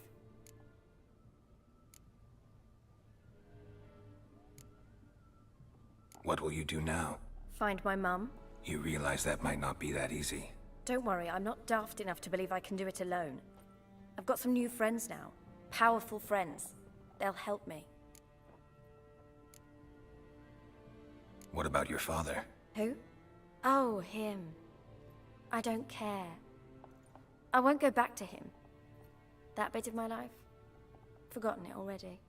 What will you do now? Find my mum. You realize that might not be that easy. Don't worry, I'm not daft enough to believe I can do it alone. I've got some new friends now. Powerful friends. They'll help me. What about your father? Who? Oh, him. I don't care. I won't go back to him. That bit of my life? Forgotten it already.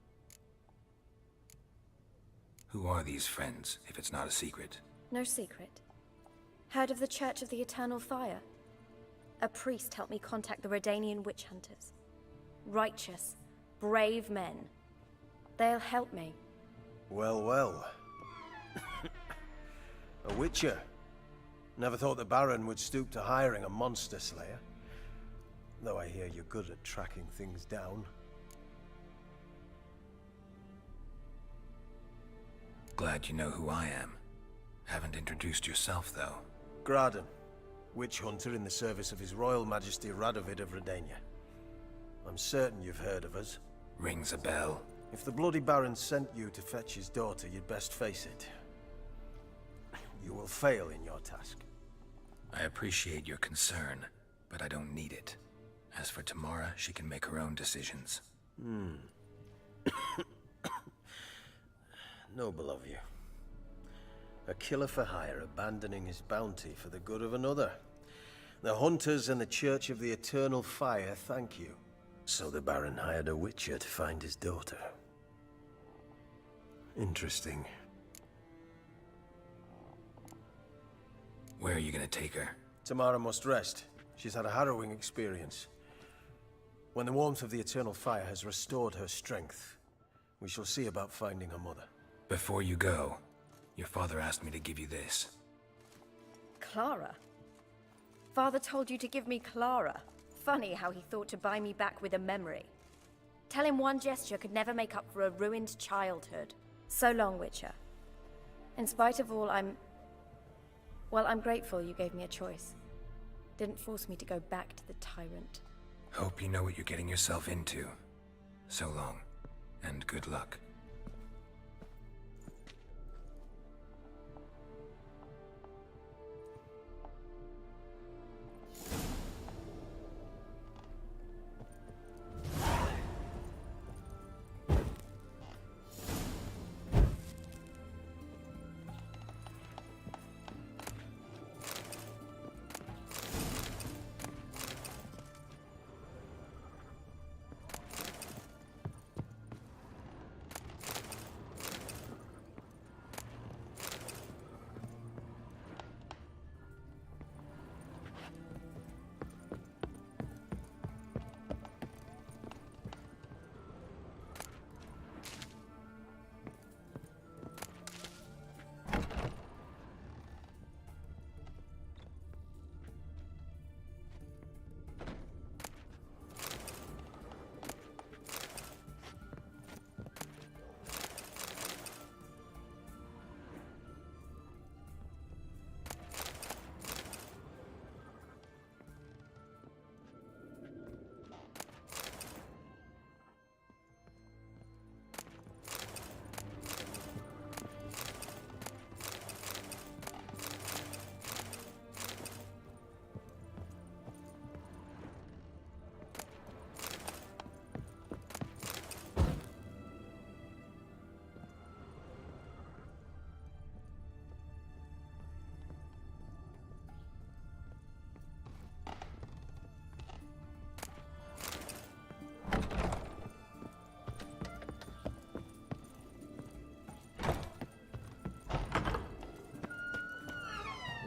Who are these friends, if it's not a secret? No secret. Heard of the Church of the Eternal Fire? A priest helped me contact the Redanian witch hunters. Righteous, brave men. They'll help me. Well, well. A witcher. Never thought the Baron would stoop to hiring a monster slayer. Though I hear you're good at tracking things down. Glad you know who I am. Haven't introduced yourself, though. Graden, witch hunter in the service of His Royal Majesty Radovid of Redania. I'm certain you've heard of us. Rings a bell. If the Bloody Baron sent you to fetch his daughter, you'd best face it. You will fail in your task. I appreciate your concern, but I don't need it. As for Tamara, she can make her own decisions. Noble of you. A killer for hire abandoning his bounty for the good of another. The hunters and the Church of the Eternal Fire thank you. So the Baron hired a witcher to find his daughter. Interesting. Where are you gonna take her? Tamara must rest. She's had a harrowing experience. When the warmth of the Eternal Fire has restored her strength, we shall see about finding her mother. Before you go, your father asked me to give you this. Clara? Father told you to give me Clara. Funny how he thought to buy me back with a memory. Tell him one gesture could never make up for a ruined childhood. So long, Witcher. In spite of all, I'm grateful you gave me a choice. Didn't force me to go back to the tyrant. Hope you know what you're getting yourself into. So long, and good luck.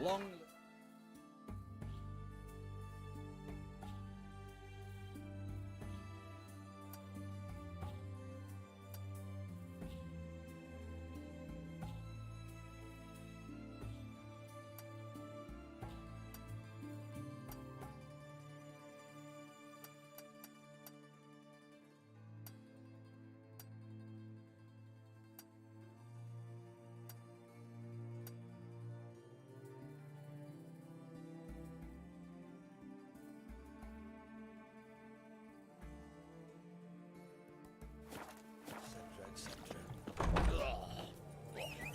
Long...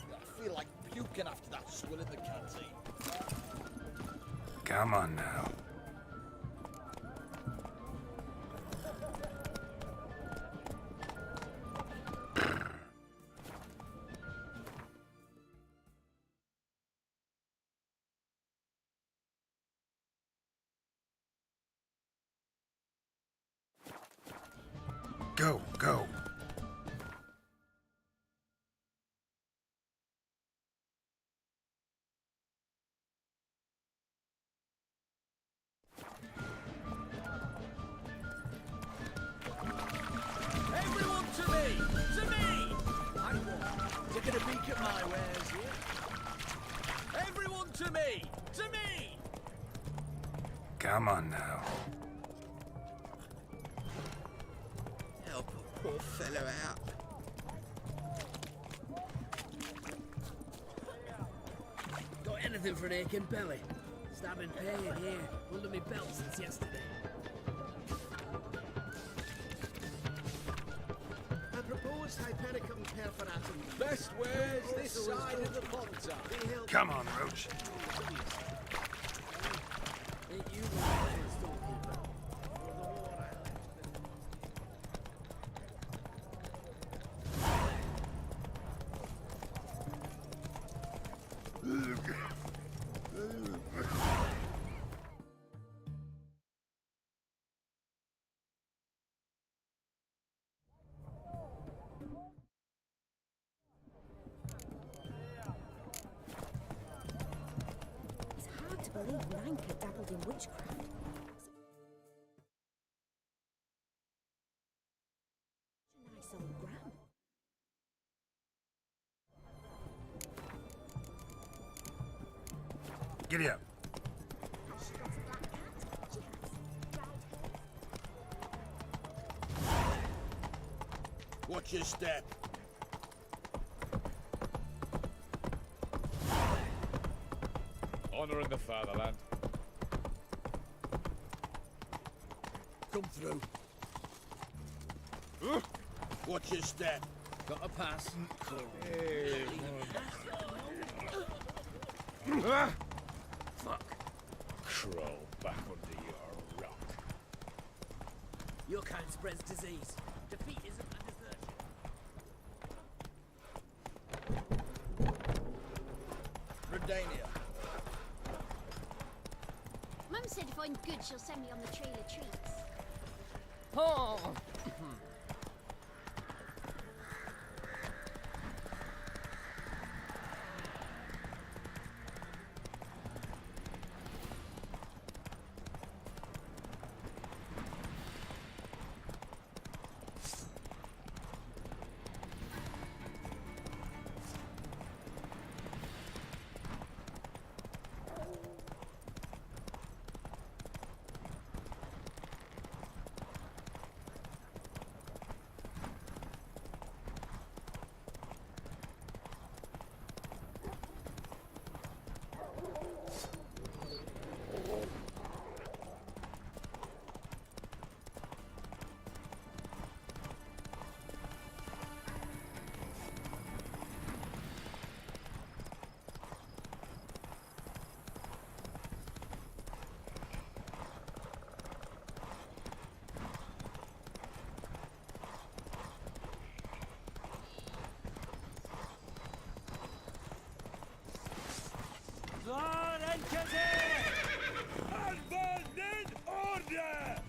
I feel like puking after that swill in the canteen. Come on now. Go, go. Everyone to me! To me! I want. Taking a peek at my wares here. Everyone to me! To me! Come on now. Help a poor fellow out. Got anything for an aching belly? Stabbing pain here, under my belt since yesterday. I propose Hypericum perforatum. Best wares this side of the Ponta. Come on, Roach. Ain't you the lion storekeeper? It's hard to believe Nanka dabbled in witchcraft. Such a nice old gram. Giddy up. Has she got a black cat? She has. Dried hair. Watch your step. Honor in the fatherland. Come through. Watch your step. Got a pass. Fuck. Crawl back under your rock. Your kind spreads disease. Defeat isn't a desertion. Redania. Mum said if I'm good, she'll send me on the trail of treats. Oh! Lord Enkete! Advance in order!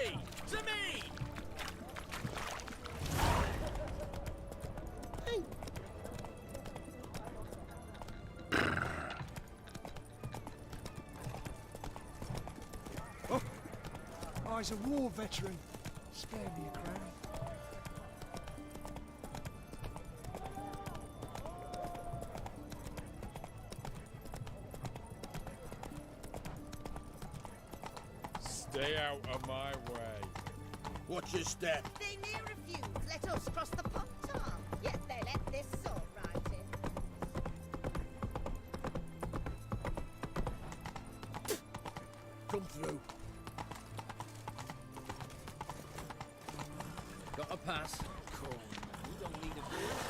me! To me! I's a war veteran. Spare me a crown. Stay out of my way. Watch your step. They may refuse. Let us cross the Pop-Tar. Yet they let this sword right in. Come through. Got a pass. Cool. You don't need a boot.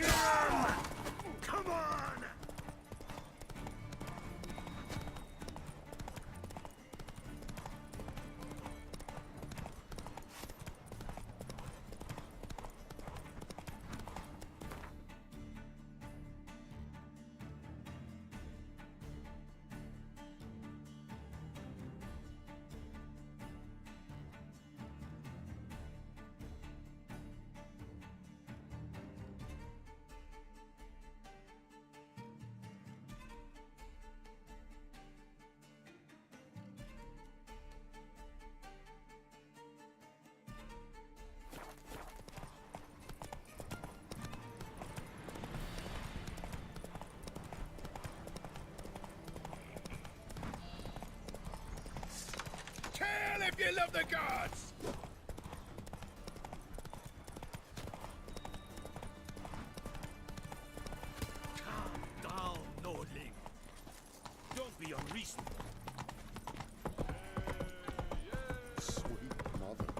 Ow! Come on! Kill if you love the gods! Calm down, Nordling. Don't be unreasonable. Sweet mother.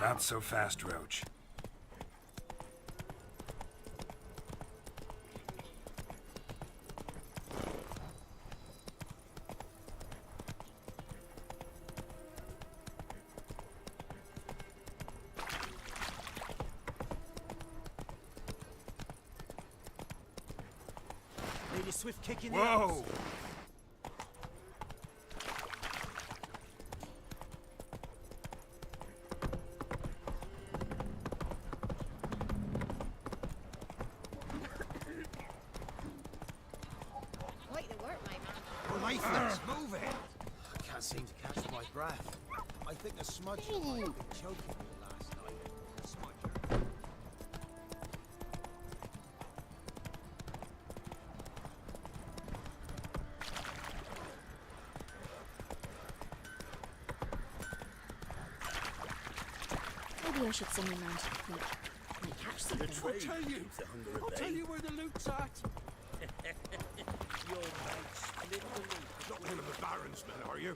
Not so fast, Roach. Need a swift kick in Whoa! the arse. lifeless. Move it. I can't seem to catch my breath. I think a smudger might have been choking me last night. A smudger. Maybe I should send him round to the creek. Might catch something. I'll tell you where the loot's at. Your mate split the loot. Not one of the Baron's men, are you?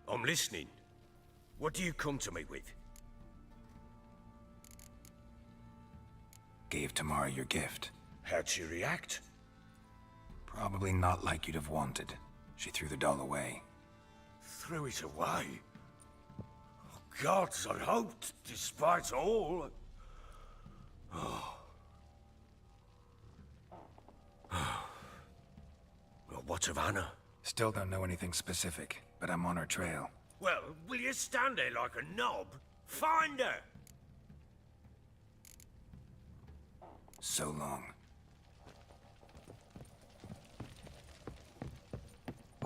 I'm listening. What do you come to me with? Gave Tamara your gift. How'd she react? Probably not like you'd have wanted. She threw the doll away. Threw it away? Oh, gods, I hoped, despite all. Oh. Well, what of Anna? Still don't know anything specific, but I'm on her trail. Well, will you stand there like a knob? Find her! So long.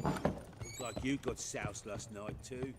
Looked like you got soused last night, too.